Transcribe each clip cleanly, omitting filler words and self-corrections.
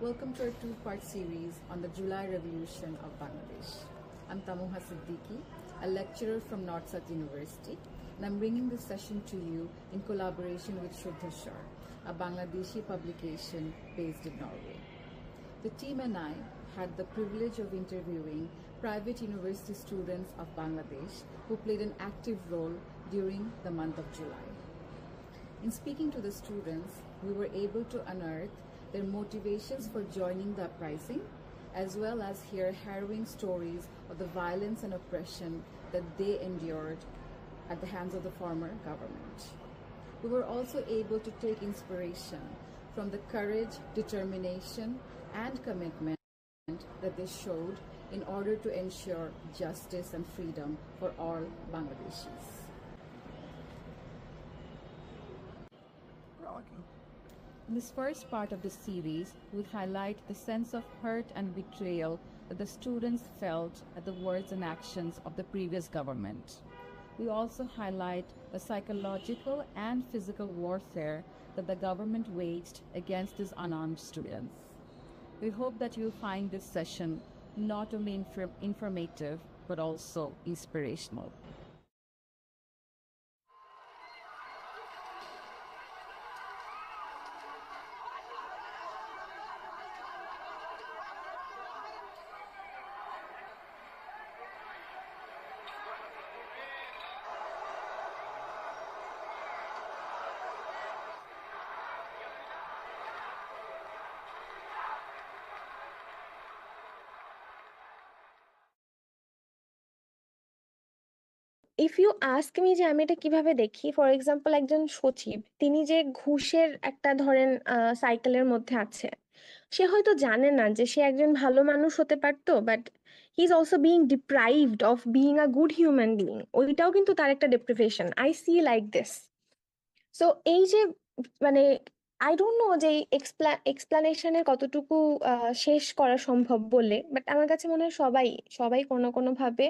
Welcome to our two-part series on the July Revolution of Bangladesh. I'm Tamuha Siddiqui, a lecturer from North South University, and I'm bringing this session to you in collaboration with Shuddha Shar, a Bangladeshi publication based in Norway. The team and I had the privilege of interviewing private university students of Bangladesh who played an active role during the month of July. In speaking to the students, we were able to unearth their motivations for joining the uprising, as well as hear harrowing stories of the violence and oppression that they endured at the hands of the former government. We were also able to take inspiration from the courage, determination, and commitment that they showed in order to ensure justice and freedom for all Bangladeshis. In this first part of the series, we'll highlight the sense of hurt and betrayal that the students felt at the words and actions of the previous government. We also highlight the psychological and physical warfare that the government waged against these unarmed students. We hope that you'll find this session not only informative, but also inspirational. If you ask me যে আমি এটা কিভাবে দেখি, for example একজন সচিব তিনি যে ঘুষের একটা ধরেন সাইকেলের মধ্যে আছে, সে হয়তো জানে না যে সে একজন ভালো মানুষ হতে পারতো, but he is also being deprived of being a good human being. ওইটাও কিন্তু তার একটা deprivation. I see like this. So এই যে মানে আই ডোন্ট নো যে এক্সপ্লানেশনের কতটুকু শেষ করা সম্ভব বলে, বাট আমার কাছে মনে হয় সবাই সবাই কোনো কোনো ভাবে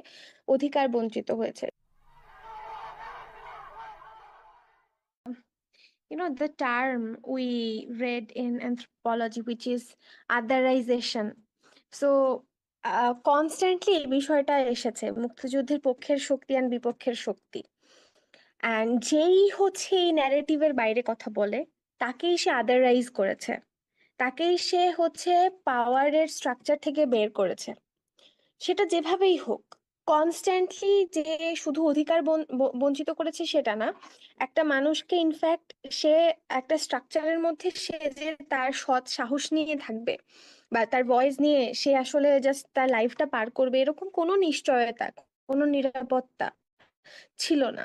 অধিকার বঞ্চিত হয়েছে। The term we read in anthropology, which is otherization. So constantly এই বিষয়টা এসেছে, মুক্তিযুদ্ধের পক্ষের শক্তি আর বিপক্ষের শক্তি। অ্যান্ড যেই হচ্ছে এই ন্যারেটিভের বাইরে কথা বলে, তাকেই সে আদারাইজ করেছে, তাকেই সে হচ্ছে পাওয়ারের স্ট্রাকচার থেকে বের করেছে। সেটা যেভাবেই হোক, কনস্ট্যান্টলি যে শুধু অধিকার বঞ্চিত করেছে সেটা না, একটা মানুষকে ইনফ্যাক্ট সে একটা স্ট্রাকচারের মধ্যে সে যে তার সৎ সাহস নিয়ে থাকবে বা তার ভয়েস নিয়ে সে আসলে জাস্ট তার লাইফটা পার করবে, এরকম কোনো নিশ্চয়তা, কোনো নিরাপত্তা ছিল না।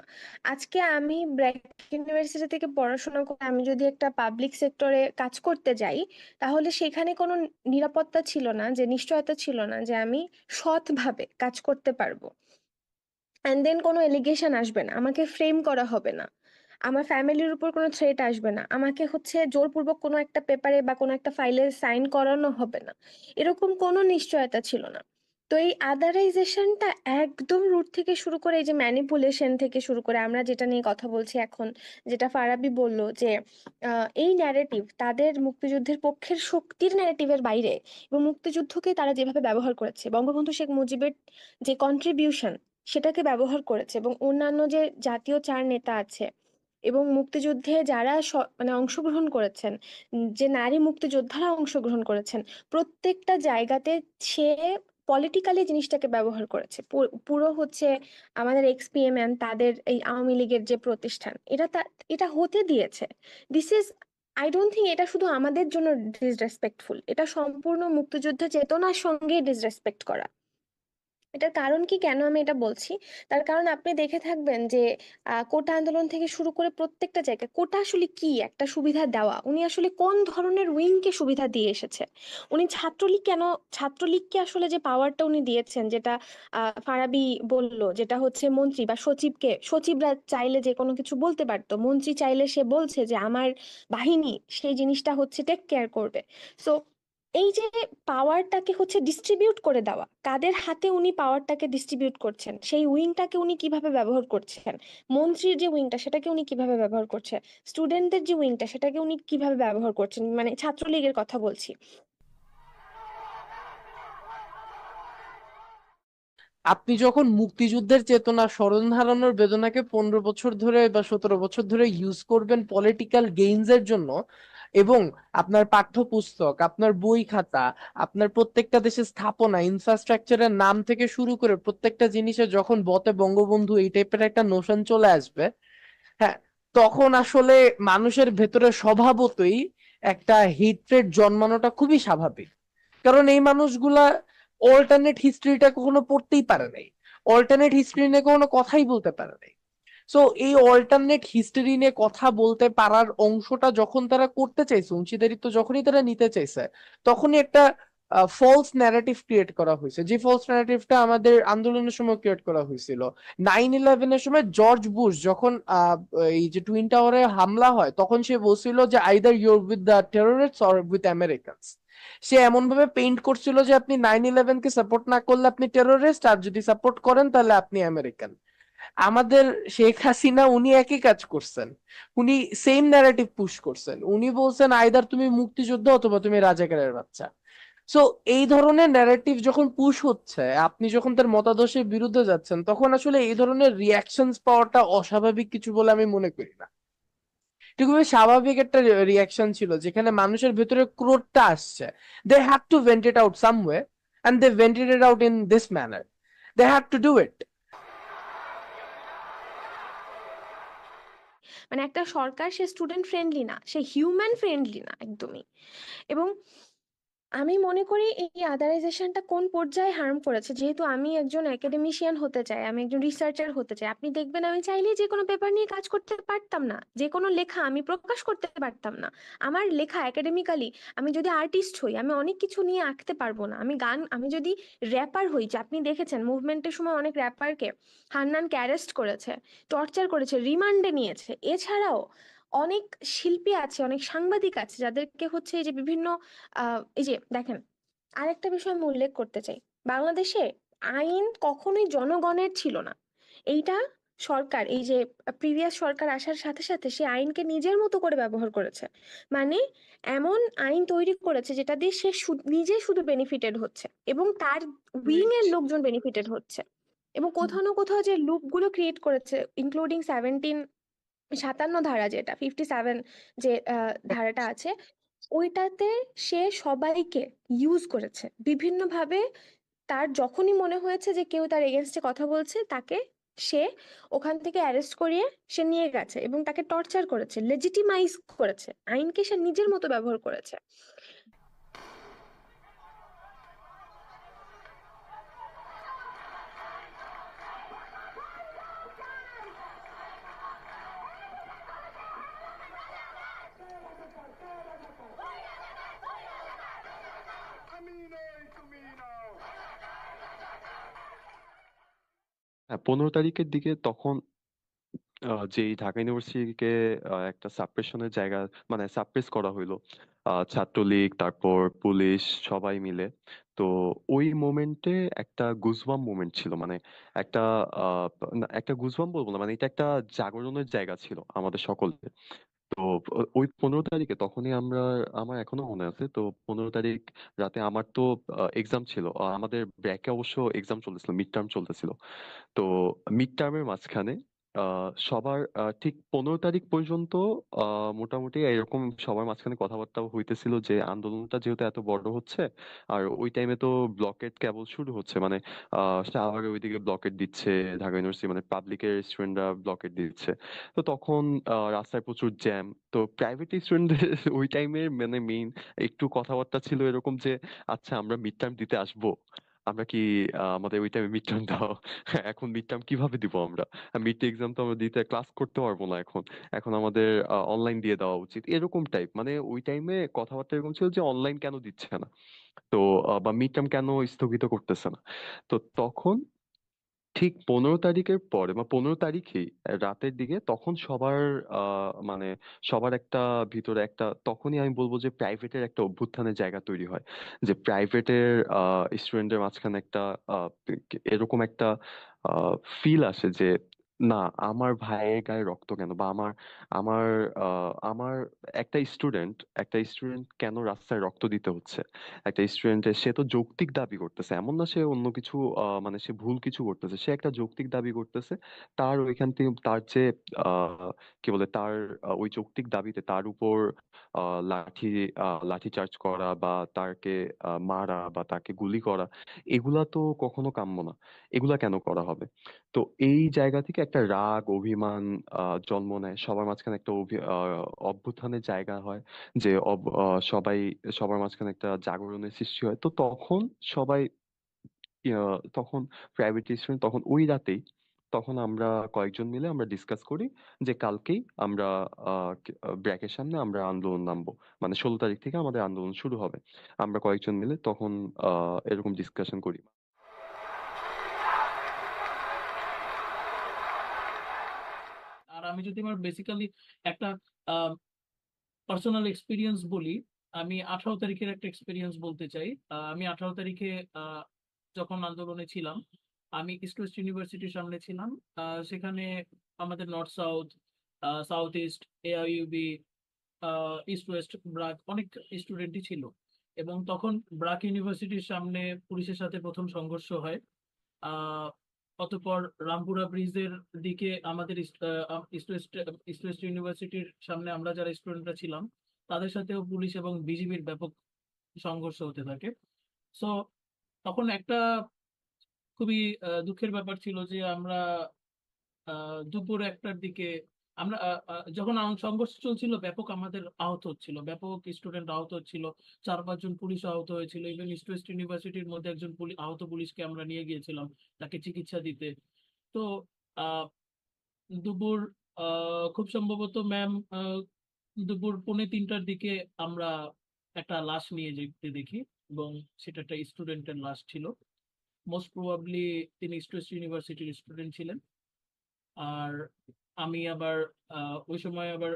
আজকে আমি ব্র্যাক ইউনিভার্সিটি থেকে পড়াশোনা করে আমি যদি একটা পাবলিক সেক্টরে কাজ করতে যাই, তাহলে সেখানে কোনো নিরাপত্তা ছিল না, যে নিশ্চয়তা ছিল না যে আমি সৎভাবে কাজ করতে পারবো। অ্যান্ড দেন কোনো এলিগেশন আসবে না, আমাকে ফ্রেম করা হবে না, আমার ফ্যামিলির উপর কোনো থ্রেট আসবে না, আমাকে হচ্ছে জোরপূর্বক কোনো একটা পেপারে বা কোনো একটা ফাইলে সাইন করানো হবে না, এরকম কোনো নিশ্চয়তা ছিল না। তো এই আদারাইজেশনটা একদম রুট থেকে শুরু করে, এই যে ম্যানিপুলেশন থেকে শুরু করে আমরা যেটা নিয়ে কথা বলছি এখন, যেটা ফারাবি বলল যে এই ন্যারেটিভ তাদের মুক্তিযুদ্ধের পক্ষের শক্তির ন্যারেটিভের বাইরে, এবং মুক্তিযুদ্ধকে তারা যেভাবে ব্যবহার করেছে, বঙ্গবন্ধু শেখ মুজিবের যে কন্ট্রিবিউশন সেটাকে ব্যবহার করেছে, এবং অন্যান্য যে জাতীয় চার নেতা আছে এবং মুক্তিযুদ্ধে যারা মানে অংশগ্রহণ করেছেন, যে নারী মুক্তিযোদ্ধারা অংশগ্রহণ করেছেন, প্রত্যেকটা জায়গাতে সে পলিটিক্যালি জিনিসটাকে ব্যবহার করেছে। পুরো হচ্ছে আমাদের এক্সপিএমএন তাদের এই আওয়ামী লীগের যে প্রতিষ্ঠান, এটা হতে দিয়েছে। This is, I don't think এটা শুধু আমাদের জন্য ডিসরেসপেক্টফুল, এটা সম্পূর্ণ মুক্তিযুদ্ধ চেতনার সঙ্গে ডিসরেসপেক্ট করা। এটার কারণ কি, কেন আমি এটা বলছি, তার কারণ আপনি দেখে থাকবেন যে কোটা আন্দোলন থেকে শুরু করে প্রত্যেকটা জায়গায় কোটা আসলে কি একটা সুবিধা দেওয়া, উনি আসলে কোন ধরনের উইংকে সুবিধা দিয়ে এসেছে। উনি ছাত্রলীগকে আসলে যে পাওয়ারটা উনি দিয়েছেন, যেটা ফারাবি বলল, যেটা হচ্ছে মন্ত্রী বা সচিবরা চাইলে যে কোনো কিছু বলতে পারতো, মন্ত্রী চাইলে সে বলছে যে আমার বাহিনী সেই জিনিসটা হচ্ছে টেক কেয়ার করবে। সো এই যে পাওয়ারটাকে হচ্ছে ডিস্ট্রিবিউট করে দেওয়া, কাদের হাতে উনি পাওয়ারটাকে ডিস্ট্রিবিউট করছেন, সেই উইংটাকে উনি কিভাবে ব্যবহার করছেন, মন্ত্রীর যে উইংটা সেটাকে উনি কিভাবে ব্যবহার করছেন, স্টুডেন্টদের যে উইংটা সেটাকে উনি কিভাবে ব্যবহার করছেন, মানে ছাত্রলীগের কথা বলছি। আপনি যখন মুক্তিযুদ্ধের চেতনা, স্মরণ হারানোর বেদনাকে 15 বছর ধরে বা 17 বছর ধরে ইউজ করবেন পলিটিক্যাল গেইনস এর জন্য, এবং আপনার পাঠ্যপুস্তক, আপনার বই খাতা, আপনার প্রত্যেকটা দেশের স্থাপনা, ইনফ্রাস্ট্রাকচারের নাম থেকে শুরু করে প্রত্যেকটা জিনিসে যখন বতে বঙ্গবন্ধু এই টাইপের একটা নোশন চলে আসবে, হ্যাঁ, তখন আসলে মানুষের ভেতরে স্বভাবতই একটা হিট্রেট জন্মানোটা খুবই স্বাভাবিক। কারণ এই মানুষগুলা অল্টারনেট হিস্ট্রিটা কখনো পড়তেই পারে নাই, অল্টারনেট হিস্ট্রি নিয়ে কখনো কথাই বলতে পারে নাই। সো এই অল্টারনেট হিস্টরি নিয়ে কথা বলতে পারার অংশটা যখন তারা করতে চাইছে, অংশীদারিত্ব যখনই তারা নিতে চাইছে, তখনই একটা ফলস ন্যারেটিভ ক্রিয়েট করা হয়েছে, যে ফলস ন্যারেটিভটা আমাদের আন্দোলনের সময় ক্রিয়েট করা হয়েছিল। 9/11-এর সময় জর্জ বুশ যখন এই যে টুইন টাওয়ারে হামলা হয়, তখন সে বলছিল যে either your with the terrorist or with Americans. সে এমন ভাবে পেইন্ট করছিল যে আপনি 9/11-কে সাপোর্ট না করলে আপনি টেররিস্ট, আর যদি সাপোর্ট করেন তাহলে আপনি আমেরিকান। আমাদের শেখ হাসিনা উনি একই কাজ করছেন, উনি সেম ন্যারেটিভ পুশ করছেন। উনি বলছেন আইদার তুমি মুক্তিযোদ্ধা অথবা তুমি রাজাকারের বাচ্চা। সো এই ধরনের ন্যারেটিভ যখন পুশ হচ্ছে, আপনি যখন তার মতাদর্শের বিরুদ্ধে যাচ্ছেন, তখন আসলে এই ধরনের রিয়াকশনস পাওয়াটা অস্বাভাবিক কিছু বলে আমি মনে করি না। এটা খুবই স্বাভাবিক একটা রিয়াকশন ছিল, যেখানে মানুষের ভেতরে ক্রোধটা আসছে। They have to vent it out someway, and they vented it out in this manner. They have to do it. মানে একটা সরকার সে স্টুডেন্ট ফ্রেন্ডলি না, সে হিউম্যান ফ্রেন্ডলি না একদমই। এবং আমি মনে করি এই আদারাইজেশনটা কোন পর্যায়ে হার্ম করেছে, যেহেতু আমি একজন একাডেমিশিয়ান হতে চাই, আমি একজন রিসার্চার হতে চাই, আপনি দেখবেন আমি চাইলেই যে কোনো পেপার নিয়ে কাজ করতে পারতাম না, যে কোনো লেখা আমি প্রকাশ করতে পারতাম না। আমার লেখা একাডেমিক্যালি, আমি যদি আর্টিস্ট হই আমি অনেক কিছু নিয়ে আঁকতে পারবো না। আমি গান, আমি যদি র্যাপার হই, যে আপনি দেখেছেন মুভমেন্টের সময় অনেক র্যাপারকে হান্নানকে অ্যারেস্ট করেছে, টর্চার করেছে, রিমান্ডে নিয়েছে। এছাড়াও অনেক শিল্পী আছে, অনেক সাংবাদিক আছে যাদেরকে হচ্ছে এই যে বিভিন্ন এই যে দেখেন, আরেকটা বিষয় আমি উল্লেখ করতে চাই। বাংলাদেশে আইন কখনোই জনগণের ছিল না। এইটা সরকার, এই যে প্রিভিয়াস সরকার আসার সাথে সাথে সে আইনকে নিজের মতো করে ব্যবহার করেছে। মানে এমন আইন তৈরি করেছে যেটা দিয়ে সে নিজে শুধু বেনিফিটেড হচ্ছে এবং তার উইং রাইট। এর লোকজন বেনিফিটেড হচ্ছে। এবং কোথাও না কোথাও যে লুপ গুলো ক্রিয়েট করেছে, ইনক্লুডিং 57 ধারা, যেটা 57 যে ধারাটা আছে, ওইটাতে সে সবাইকে ইউজ করেছে বিভিন্নভাবে। তার যখনই মনে হয়েছে যে কেউ তার এগেনস্টে কথা বলছে, তাকে সে ওখান থেকে অ্যারেস্ট করিয়ে সে নিয়ে গেছে এবং তাকে টর্চার করেছে, লেজিটিমাইজ করেছে, আইনকে সে নিজের মতো ব্যবহার করেছে। হ্যাঁ, 15 তারিখের দিকে তখন যেই ঢাকা ইউনিভার্সিটিকে একটা সাপ্রেশনের জায়গা, মানে সাপ্রেস করা হইলো ছাত্রলীগ, তারপর পুলিশ, সবাই মিলে। তো ওই মোমেন্টে একটা গুজবাম মোমেন্ট ছিল, মানে একটা না, একটা গুজবাম বলবো না, মানে এটা একটা জাগরণের জায়গা ছিল আমাদের সকলের। তো ওই 15 তারিখে তখনই আমরা, আমার এখনো মনে আছে, তো 15 তারিখ রাতে আমার তো এক্সাম ছিল। আমাদের ব্র্যাকে অবশ্য এক্সাম চলতেছিল, মিড টার্ম চলতেছিল। তো মিড টার্মের মাঝখানে সবার ঠিক 15 তারিখ পর্যন্ত মোটামুটি এরকম সবার মাঝখানে কথাবার্তা হইতেছিল যে আন্দোলনটা যেহেতু এত বড় হচ্ছে, আর ওই টাইমে তো ব্লকেট কেবল শুরু হচ্ছে, মানে শাহবাগের ওইদিকে ব্লকেট দিচ্ছে, ঢাকা ইউনিভার্সিটি মানে পাবলিকের স্টুডেন্টরা ব্লকেট দিচ্ছে। তো তখন রাস্তায় প্রচুর জ্যাম। তো প্রাইভেট স্টুডেন্টদের ওই টাইমে মানে মেইন একটু কথাবার্তা ছিল এরকম যে, আচ্ছা আমরা মিড টার্ম দিতে আসবো, আমরা কি আমাদের ওই টাইমে মিড টার্ম দাও। এখন মিড টার্ম কিভাবে দিব আমরা, মিড এক্সাম তো আমরা দিতে ক্লাস করতে পারবো না এখন, এখন আমাদের অনলাইন দিয়ে দেওয়া উচিত, এরকম টাইপ। মানে ওই টাইমে কথাবার্তা এরকম ছিল যে অনলাইন কেন দিচ্ছে না, তো বা মিড টার্ম কেন স্থগিত করতেছে না। তো তখন ঠিক 15 তারিখের পরে বা 15 তারিখেই রাতের দিকে তখন সবার মানে সবার একটা ভিতরে একটা, তখনই আমি বলবো যে প্রাইভেটের একটা অভ্যুত্থানের জায়গা তৈরি হয়। যে প্রাইভেটের স্টুডেন্টদের মাঝখানে একটা আহ, এরকম একটা ফিল আসে যে না, আমার ভাইয়ের গায়ে রক্ত কেন, বা আমার আমার আমার একটা স্টুডেন্ট কেন রাস্তায় রক্ত দিতে হচ্ছে? একটা স্টুডেন্টের, সে তো যৌক্তিক দাবি করতেছে, এমন না সে অন্য কিছু মানে সে ভুল কিছু করতেছে, সে একটা যৌক্তিক দাবি করতেছে। তার ওইখান থেকে তার যে কি বলে, তার ওই যৌক্তিক দাবিতে তার উপর লাঠি চার্জ করা বা তাকে মারা বা তাকে গুলি করা, এগুলা তো কখনো কাম্য না। এগুলা কেন করা হবে? তো এই জায়গা থেকে একটা রাগ অভিমান জন্ম নেয় সবার মাঝখানে, একটা অভ্যুত্থানের জায়গা হয়, যে সবার মাঝখানে একটা জাগরণের সৃষ্টি হয়। তো তখন সবাই তখন প্রাইভেট রেস্টুরেন্ট, তখন ওই রাতেই, তখন আমরা কয়েকজন মিলে আমরা ডিসকাস করি যে কালকেই আমরা ব্র্যাকের সামনে আমরা আন্দোলন নামবো, মানে 16 তারিখ থেকে আমাদের আন্দোলন শুরু হবে। আমরা কয়েকজন মিলে তখন এরকম ডিসকাশন করি। আর আমি যদি আমার বেসিক্যালি একটা পার্সোনাল এক্সপিরিয়েন্স বলি, আমি 18 তারিখের একটা এক্সপিরিয়েন্স বলতে চাই। আমি 18 তারিখে যখন আন্দোলনে ছিলাম, আমি ইস্ট ওয়েস্ট ইউনিভার্সিটির সামনে ছিলাম। সেখানে আমাদের north south, south east, AIUB, east West, BRAC অনেক স্টুডেন্টই ছিল। এবং তখন ব্রাক ইউনিভার্সিটির সামনে পুলিশের সাথে প্রথম সংঘর্ষ হয়। আহ অতঃপর রামপুরা ব্রিজের দিকে আমাদের ইস্ট ওয়েস্ট ইউনিভার্সিটির সামনে আমরা যারা স্টুডেন্টরা ছিলাম, তাদের সাথেও পুলিশ এবং বিজিবির ব্যাপক সংঘর্ষ হতে থাকে। সো তখন একটা খুবই দুঃখের ব্যাপার ছিল যে আমরা দুপুর একটার দিকে, আমরা যখন সংঘর্ষ চলছিল, ব্যাপক আমাদের আহত হচ্ছিল, ব্যাপক স্টুডেন্ট আহত হচ্ছিল। 4-5 জন পুলিশ আহত হয়েছিল। ইভেন ইস্ট ওয়েস্ট ইউনিভার্সিটির মধ্যে একজন আহত পুলিশকে আমরা নিয়ে গিয়েছিলাম তাকে চিকিৎসা দিতে। তো আহ দুপুর খুব সম্ভবত ম্যাম দুপুর 2:45টার দিকে আমরা একটা লাশ নিয়ে যেতে দেখি, এবং সেটা একটা স্টুডেন্টের লাশ ছিল। মোস্ট প্রবাবলি তিনি ইস্ট ওয়েস্ট ইউনিভার্সিটির স্টুডেন্ট ছিলেন। আর আমি আবার ওই সময় আবার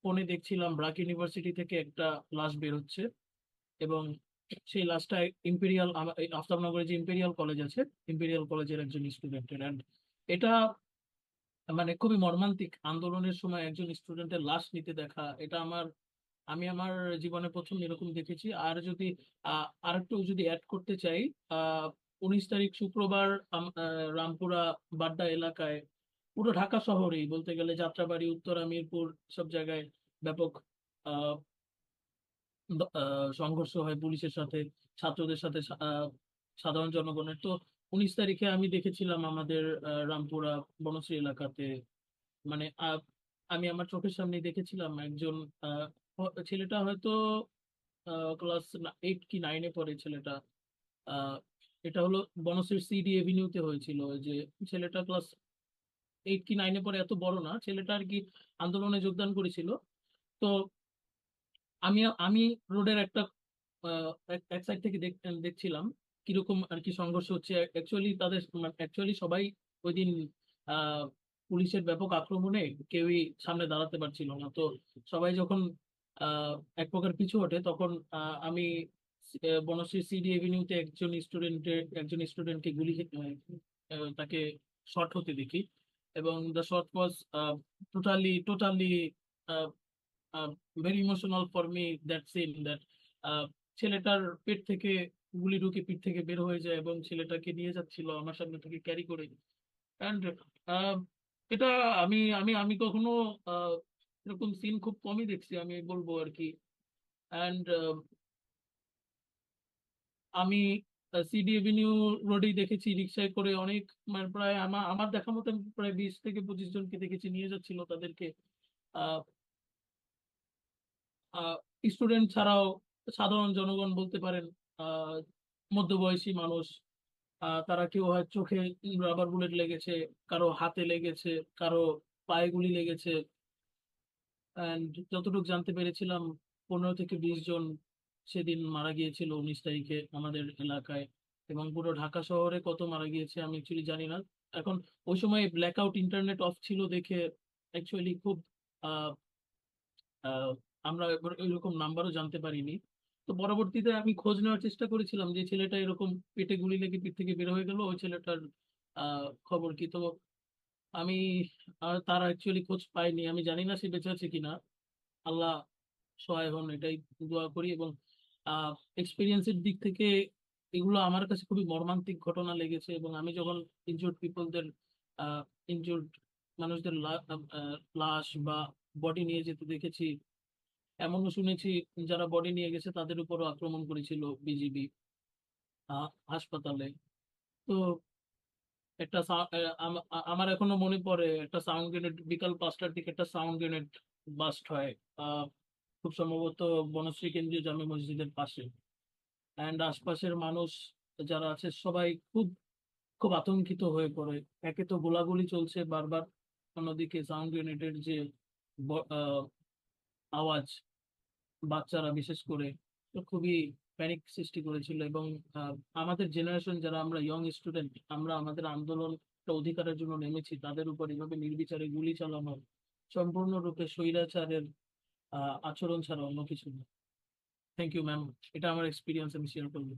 ফোনে দেখছিলাম ব্রাক ইউনিভার্সিটি থেকে একটা লাশ বের হচ্ছে, এবং সেই লাশটা ইম্পেরিয়াল, আফতাবনগরে যে ইম্পেরিয়াল কলেজ আছে, ইম্পেরিয়াল কলেজের একজন স্টুডেন্টের। অ্যান্ড এটা মানে খুবই মর্মান্তিক, আন্দোলনের সময় একজন স্টুডেন্টের লাশ নিতে দেখা। এটা আমি আমার জীবনে প্রথম এরকম দেখেছি। আর যদি আর একটু যদি অ্যাড করতে চাই, আহ 19 তারিখ শুক্রবার রামপুরা বাড্ডা এলাকায়, পুরো ঢাকা শহরেই বলতে গেলে যাত্রাবাড়ি, উত্তরা, মিরপুর, সব জায়গায় ব্যাপক আহ সংঘর্ষ হয় পুলিশের সাথে, ছাত্রদের সাথে, সাধারণ জনগণের। তো 19 তারিখে আমি দেখেছিলাম আমাদের রামপুরা বনশ্রী এলাকাতে, মানে আমি আমার চোখের সামনে দেখেছিলাম একজন ছেলেটা হয়তো ক্লাস 8 কি 9-এ পড়ে ছেলেটা। আহ, এটা হলো বনশ্রীর সিডি এভিনিউতে হয়েছিল। ওই যে ছেলেটা ক্লাস 8 কি 9-এ পড়ে, এত বড় না ছেলেটা আর কি, আন্দোলনে যোগদান করেছিল। তো আমি আমি রোডের একটা এক সাইড থেকে দেখছিলাম কিরকম আর কি সংঘর্ষ হচ্ছে। অ্যাকচুয়ালি অ্যাকচুয়ালি সবাই ওই দিন আহ পুলিশের ব্যাপক আক্রমণে কেউই সামনে দাঁড়াতে পারছিল না। তো সবাই যখন আহ এক প্রকার পিছু হটে, তখন আমি বনশ্রী সিডি এভিনিউতে একজন স্টুডেন্টকে তাকে শর্ট হতে দেখি। এবং the short was totally totally very emotional for me, that scene, that ছেলেটার পেট থেকে গুলি ঢুকে পিঠ থেকে বের হয়ে যায়, এবং ছেলেটাকে নিয়ে যাচ্ছিল আমার সামনে থেকে ক্যারি করে। অ্যান্ড এটা আমি আমি আমি কখনো আহ, এরকম সিন খুব কমই দেখছি, আমি বলবো আর কি। অ্যান্ড আমি সিডি এভিনিউ রোডেই দেখেছি রিক্সায় করে অনেক, মানে প্রায় আমার আমার দেখা মতো আমি প্রায় 20 থেকে 25 জনকে দেখেছি নিয়ে যাচ্ছিল তাদেরকে। স্টুডেন্ট ছাড়াও সাধারণ জনগণ বলতে পারেন, আহ, মধ্যবয়সী মানুষ, তারা কেউ হয় চোখে রাবার বুলেট লেগেছে, কারো হাতে লেগেছে, কারো পায়ে গুলি লেগেছে। অ্যান্ড যতটুকু জানতে পেরেছিলাম, 15 থেকে 20 জন সেদিন মারা গিয়েছিল 19 তারিখে আমাদের এলাকায়। এবং পুরো ঢাকা শহরে কত মারা গিয়েছে আমি অ্যাকচুয়ালি জানি না। এখন ওই সময় ব্ল্যাক আউট, ইন্টারনেট অফ ছিল দেখে অ্যাকচুয়ালি খুব আহ, আমরা এরকম নাম্বারও জানতে পারিনি। তো পরবর্তীতে আমি খোঁজ নেওয়ার চেষ্টা করেছিলাম যে ছেলেটা এরকম পেটে গুলি লেগে পিঠ থেকে বের হয়ে গেল, ওই ছেলেটার খবর কি। তো আমি আর তার অ্যাকচুয়ালি খোঁজ পাইনি, আমি জানি না সে বেঁচে আছে কিনা। আল্লাহ সহায় হন, এটাই দোয়া করি। এবং এক্সপিরিয়েন্সের দিক থেকে এগুলো আমার কাছে খুবই মর্মান্তিক ঘটনা লেগেছে। এবং আমি যখন ইনজুর্ড পিপলদের, ইনজুর্ড মানুষদের লাশ বা বডি নিয়ে যেতে দেখেছি, এমনও শুনেছি যারা বডি নিয়ে গেছে তাদের উপরও আক্রমণ করেছিল বিজিবি হাসপাতালে। তো একটা আমার এখনো মনে পড়ে, একটা সাউন্ড গ্রেনেড বিকাল 5টার দিকে একটা সাউন্ড গ্রেনেড বাস্ট হয়, আহ, খুব সম্ভবত বনশ্রী কেন্দ্রীয় জামে মসজিদের পাশে। অ্যান্ড আশপাশের মানুষ যারা আছে সবাই খুব খুব আতঙ্কিত হয়ে পড়ে। একে তো গোলাগুলি চলছে বারবার, অন্যদিকে সাউন্ড গ্রেনেডের যে আওয়াজ, বাচ্চারা বিশেষ করে, তো খুবই প্যানিক সৃষ্টি করেছিল। এবং আমাদের জেনারেশন যারা আমরা ইয়ং স্টুডেন্ট, আমরা আমাদের আন্দোলন অধিকারের জন্য নেমেছি, তাদের উপর এভাবে নির্বিচারে গুলি চালানো সম্পূর্ণরূপে স্বৈরাচারের আচরণ ছাড়া অন্য কিছু না। থ্যাংক ইউ ম্যাম, এটা আমার এক্সপিরিয়েন্স, আমি শেয়ার করবো।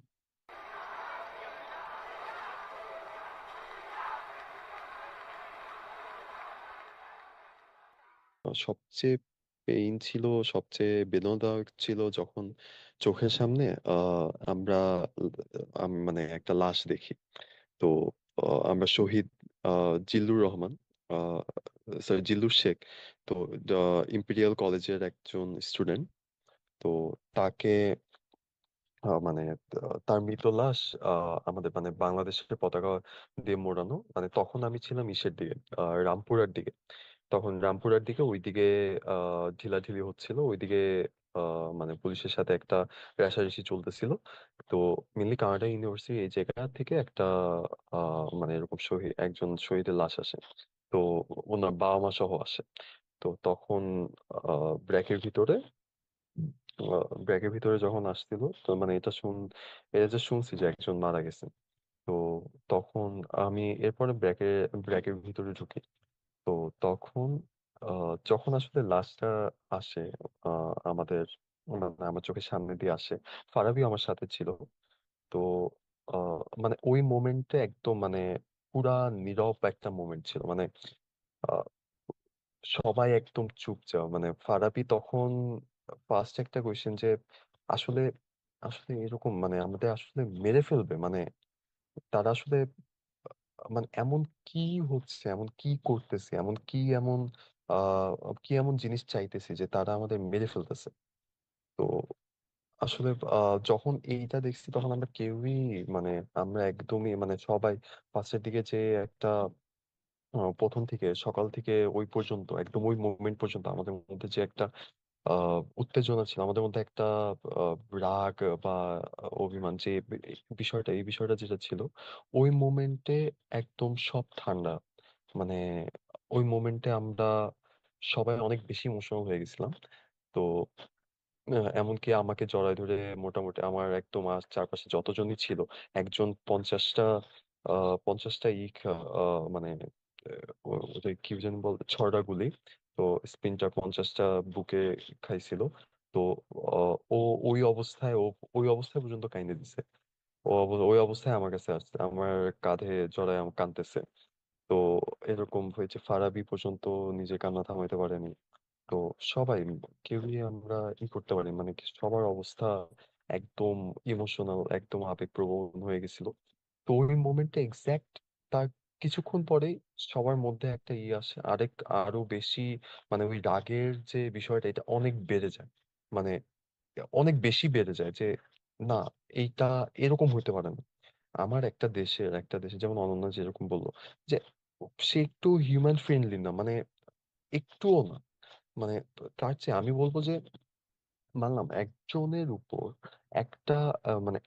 সবচেয়ে পেইন ছিল, সবচেয়ে বেদনাদায়ক ছিল যখন চোখের সামনে আমরা মানে একটা লাশ দেখি। তো আমরা শহীদ জিল্লুর রহমান, সরি জিল্লুর শেখ, তো ইম্পেরিয়াল কলেজের একজন স্টুডেন্ট। তো তাকে মানে তার মৃত লাশ আমাদের মানে বাংলাদেশের পতাকা দিয়ে মোড়ানো, মানে তখন আমি ছিলাম ইসের দিকে, রামপুরার দিকে। তখন রামপুরার দিকে ওইদিকে ঢিলাঢিলি হচ্ছিল, ওইদিকে মানে পুলিশের সাথে একটা রেষারেষি চলতেছিল। তো মেনলি কানাডা ইউনিভার্সিটি এই জায়গা থেকে একটা মানে এরকম শহীদ, একজন শহীদের লাশ আসে। তো ওনার বাবা মা সহ আসে। তো তখন ব্র্যাকের ভিতরে ব্র্যাকের ভিতরে যখন আসছিল, তো মানে এটা যে শুনছি যে একজন মারা গেছে। তো তখন আমি এরপরে ব্র্যাকের ভিতরে ঢুকি। তো তখন যখন আসলে লাশটা আসে আমাদের, মানে আমার চোখের সামনে দিয়ে আসে, ফারাবিও আমার সাথে ছিল। তো মানে ওই মোমেন্টে একদম মানে পুরা নীরব একটা মোমেন্ট ছিল, মানে আহ, সবাই একদম চুপচাপ। মানে ফারাবি তখন ফার্স্ট একটা কোয়েশ্চেন যে আসলে আসলে এরকম মানে আমাদের আসলে মেরে ফেলবে, মানে তারা আসলে মানে এমন কি হচ্ছে, এমন কি করতেছে, কি এমন জিনিস চাইতেছে যে তারা আমাদের মেরে ফেলতেছে। তো আসলে যখন এইটা দেখছি তখন আমরা কেউই মানে আমরা একদমই মানে সবাই ফার্স্টের দিকে যে একটা প্রথম থেকে সকাল থেকে ওই পর্যন্ত একদম ওই মোমেন্ট পর্যন্ত আমাদের মধ্যে যে একটা উত্তেজনা ছিল, আমাদের মধ্যে একটা রাগ বা অভিমান, যে এই বিষয়টা যেটা ছিল, ওই মোমেন্টে একদম সব ঠান্ডা। মানে ওই মোমেন্টে আমরা সবাই অনেক বেশি ইমোশনাল হয়ে গেছিলাম। তো এমনকি আমাকে জড়ায় ধরে মোটামুটি আমার একদম চারপাশে যতজনই ছিল, একজন 50টা মানে ওটা কি যেন বল, ছড়া গুলি। তো স্পিনটা 50টা বুকে খাইছিল। তো ও ওই অবস্থায়, ওই অবস্থায় পর্যন্ত কাইন্দে দিছে। ওই অবস্থায় আমার কাছে আসছে, আমার কাঁধে জড়ায় আমার কাঁদতেছে। তো এরকম হয়েছে, ফারাবি পর্যন্ত নিজের কান্না থামাইতে পারেনি। তো সবাই, কেউই আমরা করতে পারি, মানে সবার অবস্থা একদম ইমোশনাল, একদম আবেগপ্রবণ হয়ে গেছিল। তো ওই মোমেন্টে এক্সাক্ট তার কিছুক্ষণ পরেই সবার মধ্যে একটা আসে, আরো বেশি, মানে ওই রাগের যে বিষয়টা, এটা অনেক বেড়ে যায়। মানে অনেক বেশি বেড়ে যায় যে না, এইটা এরকম হতে পারে না। একটা দেশের যেমন অনন্যা যেরকম বললো যে সে একটু হিউম্যান ফ্রেন্ডলি না, মানে একটুও না। মানে তার চেয়ে আমি বলবো যে মানলাম একজনের উপর একটা মানে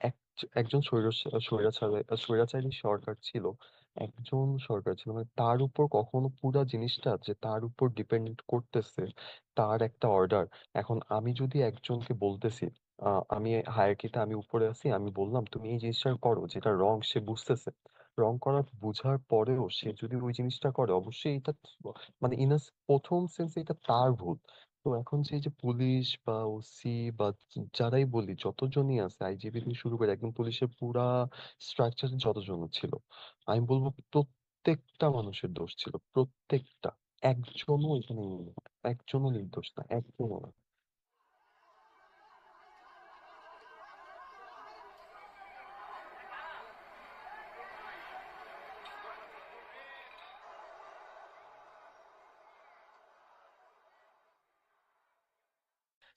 একজন স্বৈরাচারী সরকার ছিল, একজন সরকার ছিল, মানে তার উপর কখনো পুরা জিনিসটা যে তার উপর ডিপেন্ড করতেছে তার একটা অর্ডার। এখন আমি যদি একজনকে বলতেছি, আমি হায়ারকিতে আমি উপরে আছি, আমি বললাম তুমি এই জিনিসটা করো, যেটা রং সে বুঝতেছে, রং করার বুঝার পরেও সে যদি ওই জিনিসটা করে, অবশ্যই এটা মানে প্রথম সেন্সে এটা তার ভুল। তো এখন সেই যে পুলিশ বা ওসি বা যারাই বলি, যতজনই আছে, আইজিপি থেকে শুরু করে একদম পুলিশের পুরা স্ট্রাকচার যতজন ছিল, আমি বলবো প্রত্যেকটা মানুষের দোষ ছিল, প্রত্যেকটা। একজনও এখানে একজনও নির্দোষ না, একজনও না।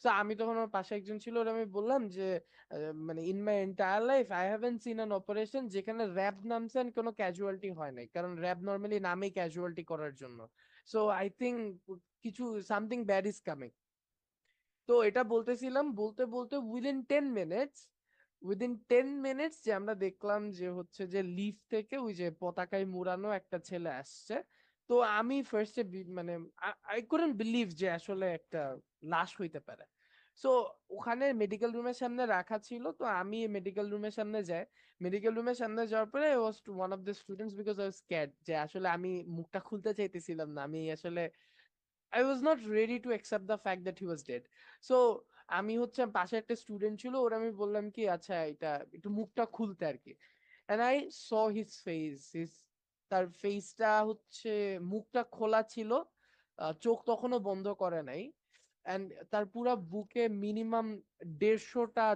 তো আমি তখন আমার পাশে একজন ছিল, ওর আমি বললাম যে মানে in my entire life I haven't seen an operation যেখানে র্যাব নামছে and কোনো ক্যাজুয়ালিটি হয় নাই, কারণ র্যাব নর্মালি নামেই ক্যাজুয়ালিটি করার জন্য। সো আই থিঙ্ক কিছু সামথিং ব্যাড ইজ কামিং। তো এটা বলতেছিলাম, বলতে বলতে উইদিন 10 মিনিটস যে আমরা দেখলাম যে হচ্ছে যে লিফ থেকে ওই যে পতাকায় মুড়ানো একটা ছেলে আসছে। তো আমি ফার্স্টে মানে আই কুডন্ট বিলিভ যে আসলে একটা লাশ হইতে পারে। সো ওখানে মেডিকেল রুমের সামনে রাখা ছিল, তো আমি মেডিকেল রুমের সামনে যাই। মেডিকেল রুমের সামনে যাওয়ার পরে was one of the students, because I was scared, যে আসলে আমি মুখটা খুলতে চাইতেছিলাম না, আমি আসলে I was not ready to accept the fact that he was dead. So আমি হচ্ছে পাশে একটা স্টুডেন্ট ছিল, ওর আমি বললাম কি আচ্ছা এটা একটু মুখটা খুলতে আর কি। and I saw his face, তার ফেসটা হচ্ছে মুখটা খোলা ছিল, চোখ তখনও বন্ধ করে নাই। and তার পুরা বুকে মিনিমাম 150টা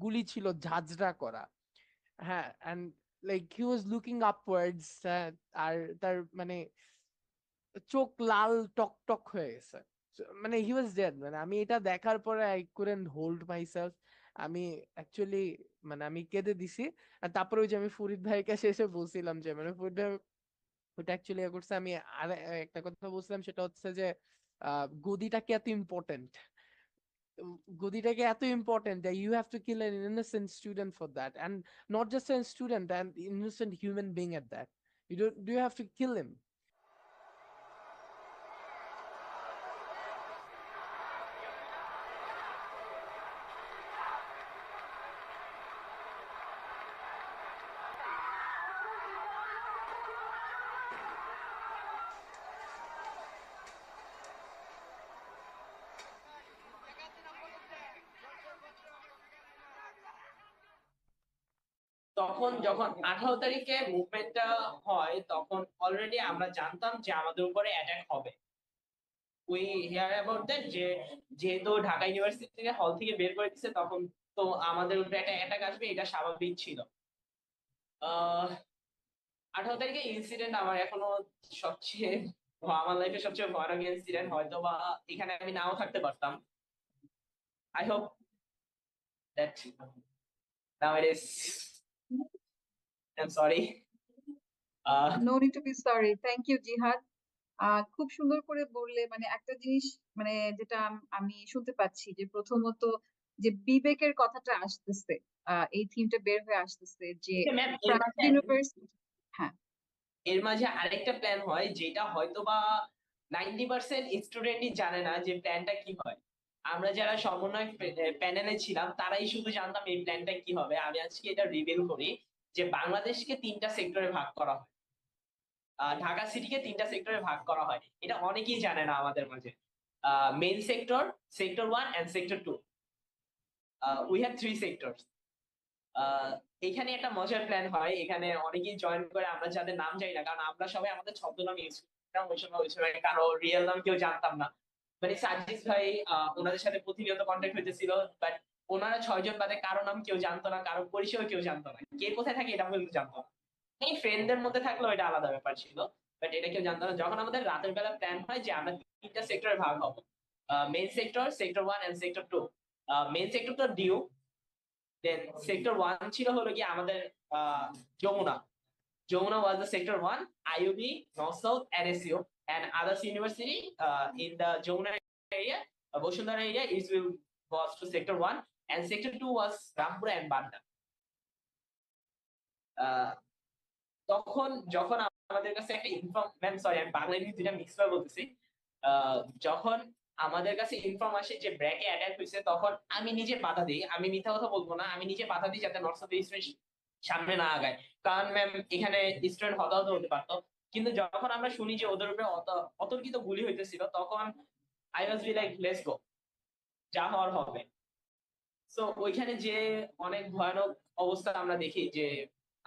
গুলি ছিল ঝাঁঝরা করা। হ্যাঁ, and like he was looking upwards, আর তার মানে চোখ লাল টকটক হয়ে গেছে। মানে হি ওয়াজ ডেড। মানে আমি এটা দেখার পরে I couldn't hold my self. আমি অ্যাকচুয়ালি মানে আমি কেঁদে দিছি। আর তারপরে ওই যে আমি ফরিদ ভাইয়ের কাছে এসে বলছিলাম যে মানে ফরিদ ভাই ওটা অ্যাকচুয়ালি করছে, আমি আর একটা কথা বলছিলাম, সেটা হচ্ছে যে গদিটাকে এত ইম্পর্টেন্ট, গদিটাকে এত important that you have to kill an innocent student for that, and not just a student, an innocent human being at that. Do you have to kill him? তখন যখন 18 তারিখে মুভমেন্টটা হয় তখন অলরেডি আমরা জানতাম যে আমাদের উপরে অ্যাটাক হবে। উই হিয়ার অ্যাবাউট দ্যাট, যে যেহেতু ঢাকা ইউনিভার্সিটি থেকে হল থেকে বের করে দিচ্ছে তখন তো আমাদের উপরে একটা অ্যাটাক আসবে, এটা স্বাভাবিক ছিল। 18 তারিখে ইনসিডেন্ট আমার এখনো সবচেয়ে আমার লাইফে সবচেয়ে ভয়ানক ইনসিডেন্ট, হয়তো বা এখানে আমি নাও থাকতে পারতাম। I hope that now it is, I am sorry. No need to be sorry, thank you Jihad. খুব সুন্দর করে বললে, মানে একটা জিনিস মানে যেটা আমি শুনতে পাচ্ছি যে প্রথমত যে বিবেকের কথাটা আসতেছে, এই থিমটা বের হয়ে আসতেছে যে ম্যাম প্রাইভেট ইউনিভার্সিটি। হ্যাঁ, এর মাঝে আরেকটা প্ল্যান হয় যেটা হয়তো বা 90% স্টুডেন্টই জানে না যে প্ল্যানটা কি হয়। আমরা যারা সমন্বয় প্যানেলে ছিলাম তারাই শুধু জানতাম এই প্ল্যানটা কি হবে। আমি আজকে এটা রিভিল করি যে বাংলাদেশকে 3টা সেক্টরে ভাগ করা হয়, ঢাকা সিটিকে 3টা সেক্টরে ভাগ করা হয়। এটা অনেকেই জানে না আমাদের মাঝে। Main sector, sector 1 and sector 2। We have 3 sectors. এখানে একটা মজার প্ল্যান হয়, এখানে অনেকেই জয়েন করে, আমরা যাদের নাম জানি না, কারণ আমরা সবাই আমাদের ছদ্মনাম ইউজ করতাম ওই সময় কারো রিয়েল নাম কেউ জানতাম না। মানে সাজিদ ভাই ওনাদের সাথে প্রতিনিয়ত কন্ট্যাক্ট হইতেছিল, বাট ওনারা 6 জন বাদে কারো নাম কেউ জানতো না, কারো পরিচয় কেউ জানতো না, কে কোথায় থাকে এটা পর্যন্ত জানতো না। এই ফ্রেন্ডদের মধ্যে থাকলেও এটা আলাদা ব্যাপার ছিল, বাট এটা কেউ জানতো না। যখন আমাদের রাতের বেলা প্ল্যান হয় যে আমরা 3টা সেক্টরে ভাগ হবো, main sector, sector 1 and sector 2। Main sector তো ডিউ, দেন সেক্টর 1 ছিল হলো কি আমাদের Jamuna. Jamuna was the sector 1, IUB, North South, NSU, and others university in the Jamuna area, Boshundara area was to sector 1, and sector 2 was Rampura and Banda. তখন যখন আমাদের কাছে একটা ম্যাম সরি আমি বাংলা ইংলিশ দুইটা মিক্স করে বলতেছি। যখন আমাদের কাছে ইনফর্ম আসে যে ব্র্যাকে অ্যাটাক হয়েছে, তখন আমি নিজে বাধা দিই, আমি মিথ্যা কথা বলবো না, আমি নিজে বাধা দিই যাতে নর্থ সাউথ স্টুডেন্ট সামনে না আগায়। কারণ ম্যাম এখানে স্টুডেন্ট হতাহত হতে পারতো। কিন্তু যখন আমরা শুনি যে ওদের উপরে অতর্কিত গুলি হইতেছিল, তখন I was be like let's go, যা হওয়ার হবে। সো ওইখানে যে অনেক ভয়ানক অবস্থা আমরা দেখি যে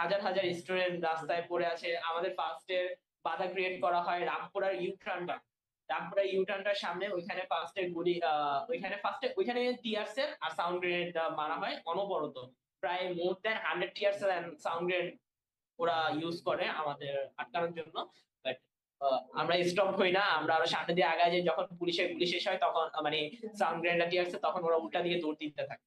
হাজার হাজার স্টুডেন্ট রাস্তায় পড়ে আছে। আমাদের ফার্স্টের বাধা ক্রিয়েট করা হয় রামপুরার ইউটার্নটার সামনে। ওইখানে ফার্স্টে গুলি ওইখানে টিয়ার সেল আর সাউন্ড গ্রেনেড মারা হয় অনবরত। প্রায় more than 100 tear shell and sound grenade ওরা ইউজ করে আমাদের আটকানোর জন্য। বাট আমরা স্টপ হই না, আমরা আরো সামনে দিয়ে আগায় যাই। যখন পুলিশের গুলি শেষ হয় তখন মানে সাউন্ড গ্রেনেড টিয়ার সেল, তখন ওরা উল্টা দিয়ে দৌড় দিতে থাকে।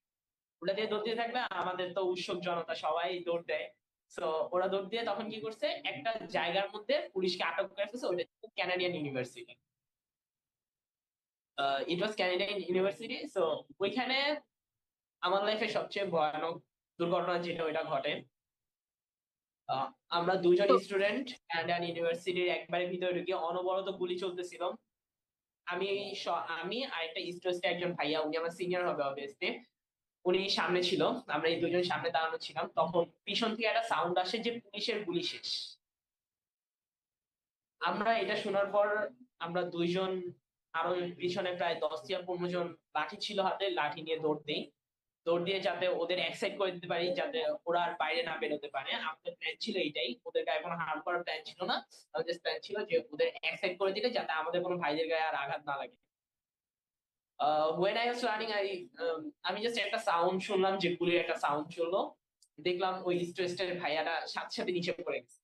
উল্টা দিয়ে দৌড় দিতে থাকবে, আমাদের তো উৎসুক জনতা সবাই দৌড় দেয়। সো ওরা দৌড় দিয়ে তখন কি করছে, একটা জায়গার মধ্যে পুলিশকে আটক করে ফেলছে। ওইটা ক্যানাডিয়ান ইউনিভার্সিটি, ইট ওয়াজ ক্যানাডিয়ান ইউনিভার্সিটি। সো ওইখানে আমার লাইফে সবচেয়ে ভয়ানক দুর্ঘটনা যেটা ওইটা ঘটে। আহ, আমরা দুজন তো স্টুডেন্ট ক্যানাডিয়ান ইউনিভার্সিটির একবারে ভিতরে ঢুকে অনবরত গুলি চলতেছিল। আমি আর একটা স্টুডেন্ট, একজন ভাইয়া, উনি আমার সিনিয়র হবে অবভিয়াসলি, উনি সামনে ছিল। আমরা এই দুজন সামনে দাঁড়ানো ছিলাম। তখন পিছন থেকে একটা সাউন্ড আসে যে পুলিশের গুলি শেষ। আমরা এটা শোনার পর আমরা দুইজন আরো পিছনে প্রায় 10 থেকে 15 জন লাঠি ছিল হাতে, লাঠি নিয়ে দৌড় দিয়ে যাতে ওদের এক্সাইট করে দিতে পারি, যাতে ওরা আর বাইরে না বেরোতে পারে। আমাদের প্ল্যান ছিল এইটাই, ওদের গায়ে কোনো হার্ম করার প্ল্যান ছিল না। আমাদের প্ল্যান ছিল যে ওদের এক্সাইট করে দিলে যাতে আমাদের কোনো ভাইদের গায়ে আর আঘাত না লাগে। when I was running, আমি জাস্ট একটা সাউন্ড শুনলাম যে গুলির একটা সাউন্ড চললো। দেখলাম ওই স্ট্রেসের ভাইয়াটা সাথে সাথে নিচে পড়ে গেছে।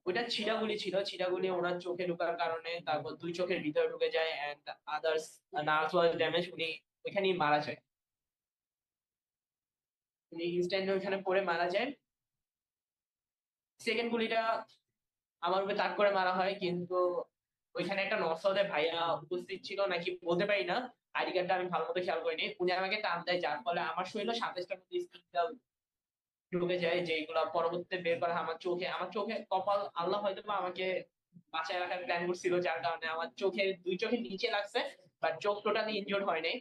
ওইটা ছিটাগুলি ছিল, ছিটাগুলি ওনার চোখে ঢোকার কারণে তারপর দুই চোখের ভিতরে ঢুকে যায় and others nerves was damage. উনি ওইখানেই মারা যায়, উনি ইনস্ট্যান্টলি ওইখানে পড়ে মারা যায়। সেকেন্ড গুলিটা আমার উপরে তাক করে মারা হয়, কিন্তু ওইখানে একটা নর্থ ভাইয়া উপস্থিত ছিল নাকি বলতে পারি না, আইডি কার্ডটা আমি ভালো মতো খেয়াল করিনি। উনি আমাকে টান দেয়, যার ফলে আমার শরীরে 27টার মধ্যে স্কিনটা ঢুকে যায়, যেগুলো পরবর্তীতে বের করা হয় আমার চোখে কপাল, আল্লাহ হয়তো বা আমাকে বাঁচায় রাখার প্ল্যান করছিল, যার কারণে আমার দুই চোখের নিচে লাগছে, বাট চোখ টোটালি ইনজোর্ড হয় নাই।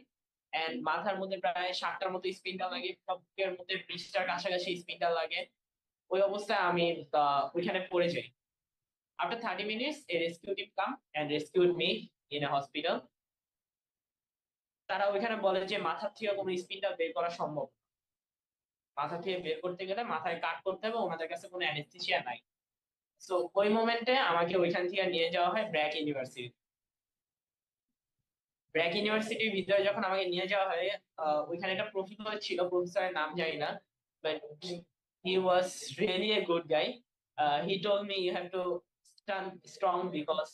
এন্ড মাথার মধ্যে প্রায় 7টার মতো স্পিনটা লাগে, বুকের মধ্যে 20টার কাছাকাছি স্পিনটা লাগে। ওই অবস্থায় আমি ওইখানে পড়ে যাই। After 30 minutes, a rescue team come and rescued me in a hospital. তারা ওইখানে বলে যে মাথার থেকে কোনো স্পিনটা বের করা সম্ভব না। মাথা থেকে বের করতে গেলে মাথায় কাট করতে হবে, ওনাদের কাছে কোনো অ্যানেস্থেসিয়া নাই। সো ওই মোমেন্টে আমাকে ওইখান থেকে নিয়ে যাওয়া হয় ব্র্যাক ইউনিভার্সিটির ভিতরে। যখন আমাকে নিয়ে যাওয়া হয়, ওইখানে একটা প্রফেসর ছিল, প্রফেসরের নাম জানি না, but he was really a good guy. He told me you have to stand strong because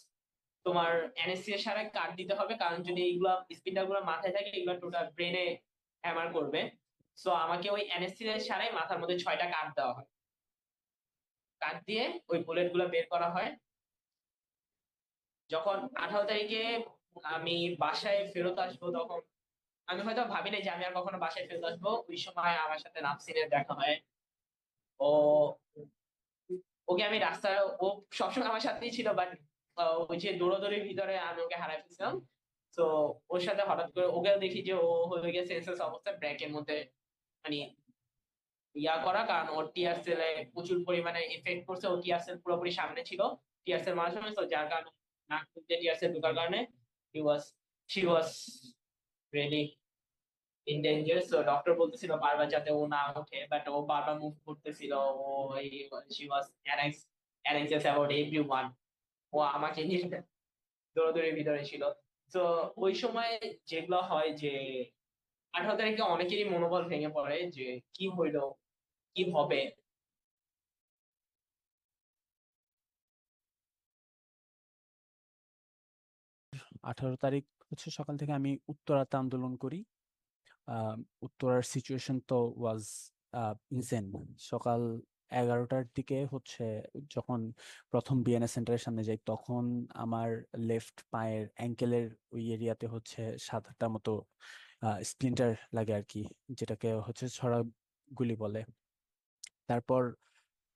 তোমার অ্যানেস্থেসিয়া ছাড়া কাট দিতে হবে, কারণ যদি এইগুলা স্পিনটার গুলো মাথায় থাকে এগুলো টোটাল ব্রেনে হ্যামার করবে। সো আমাকে ওই অ্যানেস্থেসিয়া ছাড়াই মাথার মধ্যে 6টা কাট দেওয়া হয়। কাট দিয়ে ওই বুলেট গুলো বের করা হয়। যখন 18 তারিখে আমি বাসায় ফেরত আসবো, তখন আমি হয়তো ভাবি নাই যে আমি আর কখনো বাসায় ফেরত আসবো। ওই সময় আমার সাথে নাফসিনের দেখা হয়। ও ওকে আমি রাস্তায়, ও সবসময় আমার সাথেই ছিল, বাট ওই যে দৌড়াদৌড়ির ভিতরে আমি ওকে হারাই ফেলছিলাম। তো ওর সাথে হঠাৎ করে ওকেও দেখি যে ও হয়ে গেছে সেন্সলেস অবস্থায় ব্র্যাকের মধ্যে, মানে করা, কারণ ওর টিয়ার সেলে প্রচুর পরিমাণে এফেক্ট করছে। ও টিয়ার সেল পুরোপুরি সামনে ছিল, টিয়ার সেল মারার সময়, তো যার কারণে নাক দিয়ে টিয়ার সেল ঢোকার কারণে he was she was really in danger. So doctor বলতেছিল বারবার যাতে ও না ওঠে, বাট ও বারবার মুভ করতেছিল। ও শি ওয়াজ অ্যানক্সিয়াস অ্যাবাউট এভরিওয়ান। ও আমাকে নিয়ে দৌড়াদৌড়ির ভিতরে ছিল। তো ওই সময় যেগুলো হয় যে 18 তারিখে অনেকেরই মনোবল ভেঙে পড়ে যে কি হইলো, কি হবে। 18 তারিখ হচ্ছে সকাল থেকে আমি উত্তরাতে আন্দোলন করি। উত্তরার সিচুয়েশন তো ওয়াজ ইনসেন। সকাল 11টার দিকে হচ্ছে যখন প্রথম বিএনএস সেন্টারের সামনে যাই, তখন আমার লেফট পায়ের অ্যাঙ্কেলের ওই এরিয়াতে হচ্ছে 7-8টা মতো স্প্লিন্টার লাগে আর কি, যেটাকে হচ্ছে ছড়া গুলি বলে। তারপর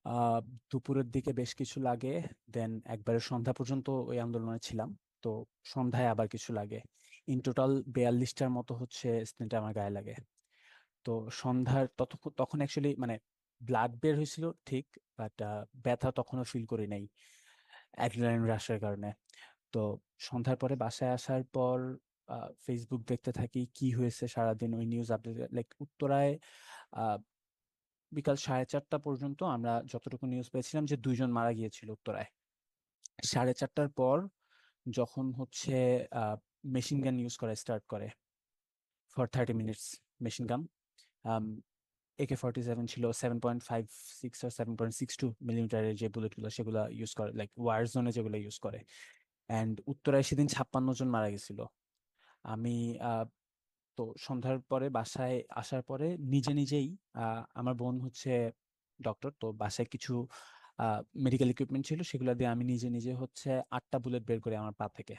আহ দুপুরের দিকে বেশ কিছু লাগে, দেন একবারে সন্ধ্যা পর্যন্ত ওই আন্দোলনে ছিলাম। তো সন্ধ্যায় আবার কিছু লাগে। ইন টোটাল 42টার মতো হচ্ছে স্প্লিন্টার আমার গায়ে লাগে। তো সন্ধ্যার তখন অ্যাকচুয়ালি মানে ব্লাড বের হয়েছিল ঠিক, বাট ব্যথা তখনও ফিল করি নাই অ্যাড্রিনালিন রাশের কারণে। তো সন্ধ্যার পরে বাসায় আসার পর ফেসবুক দেখতে থাকি কি হয়েছে সারাদিন, ওই নিউজ আপডেট। লাইক উত্তরায় আহ, বিকাল 4:30 পর্যন্ত আমরা যতটুকু নিউজ পেয়েছিলাম যে 2 জন মারা গিয়েছিল উত্তরায়। 4:30টার পর যখন হচ্ছে মেশিন গান ইউজ করা স্টার্ট করে for 30 minutes, machine gun, AK-47 ছিল 7.56 আর 7.62 মিলিমিটারের যে বুলেটগুলো সেগুলো ইউজ করে, লাইক ওয়ার জোনে যেগুলো ইউজ করে। অ্যান্ড উত্তরায় সেদিন 56 জন মারা গেছিল। আমি তো সন্ধ্যার পরে বাসায় আসার পরে নিজে নিজেই, আমার বোন হচ্ছে ডক্টর, তো বাসায় কিছু মেডিকেল ইকুইপমেন্ট ছিল, সেগুলো দিয়ে আমি নিজে নিজে হচ্ছে 8টা বুলেট বের করি আমার পা থেকে।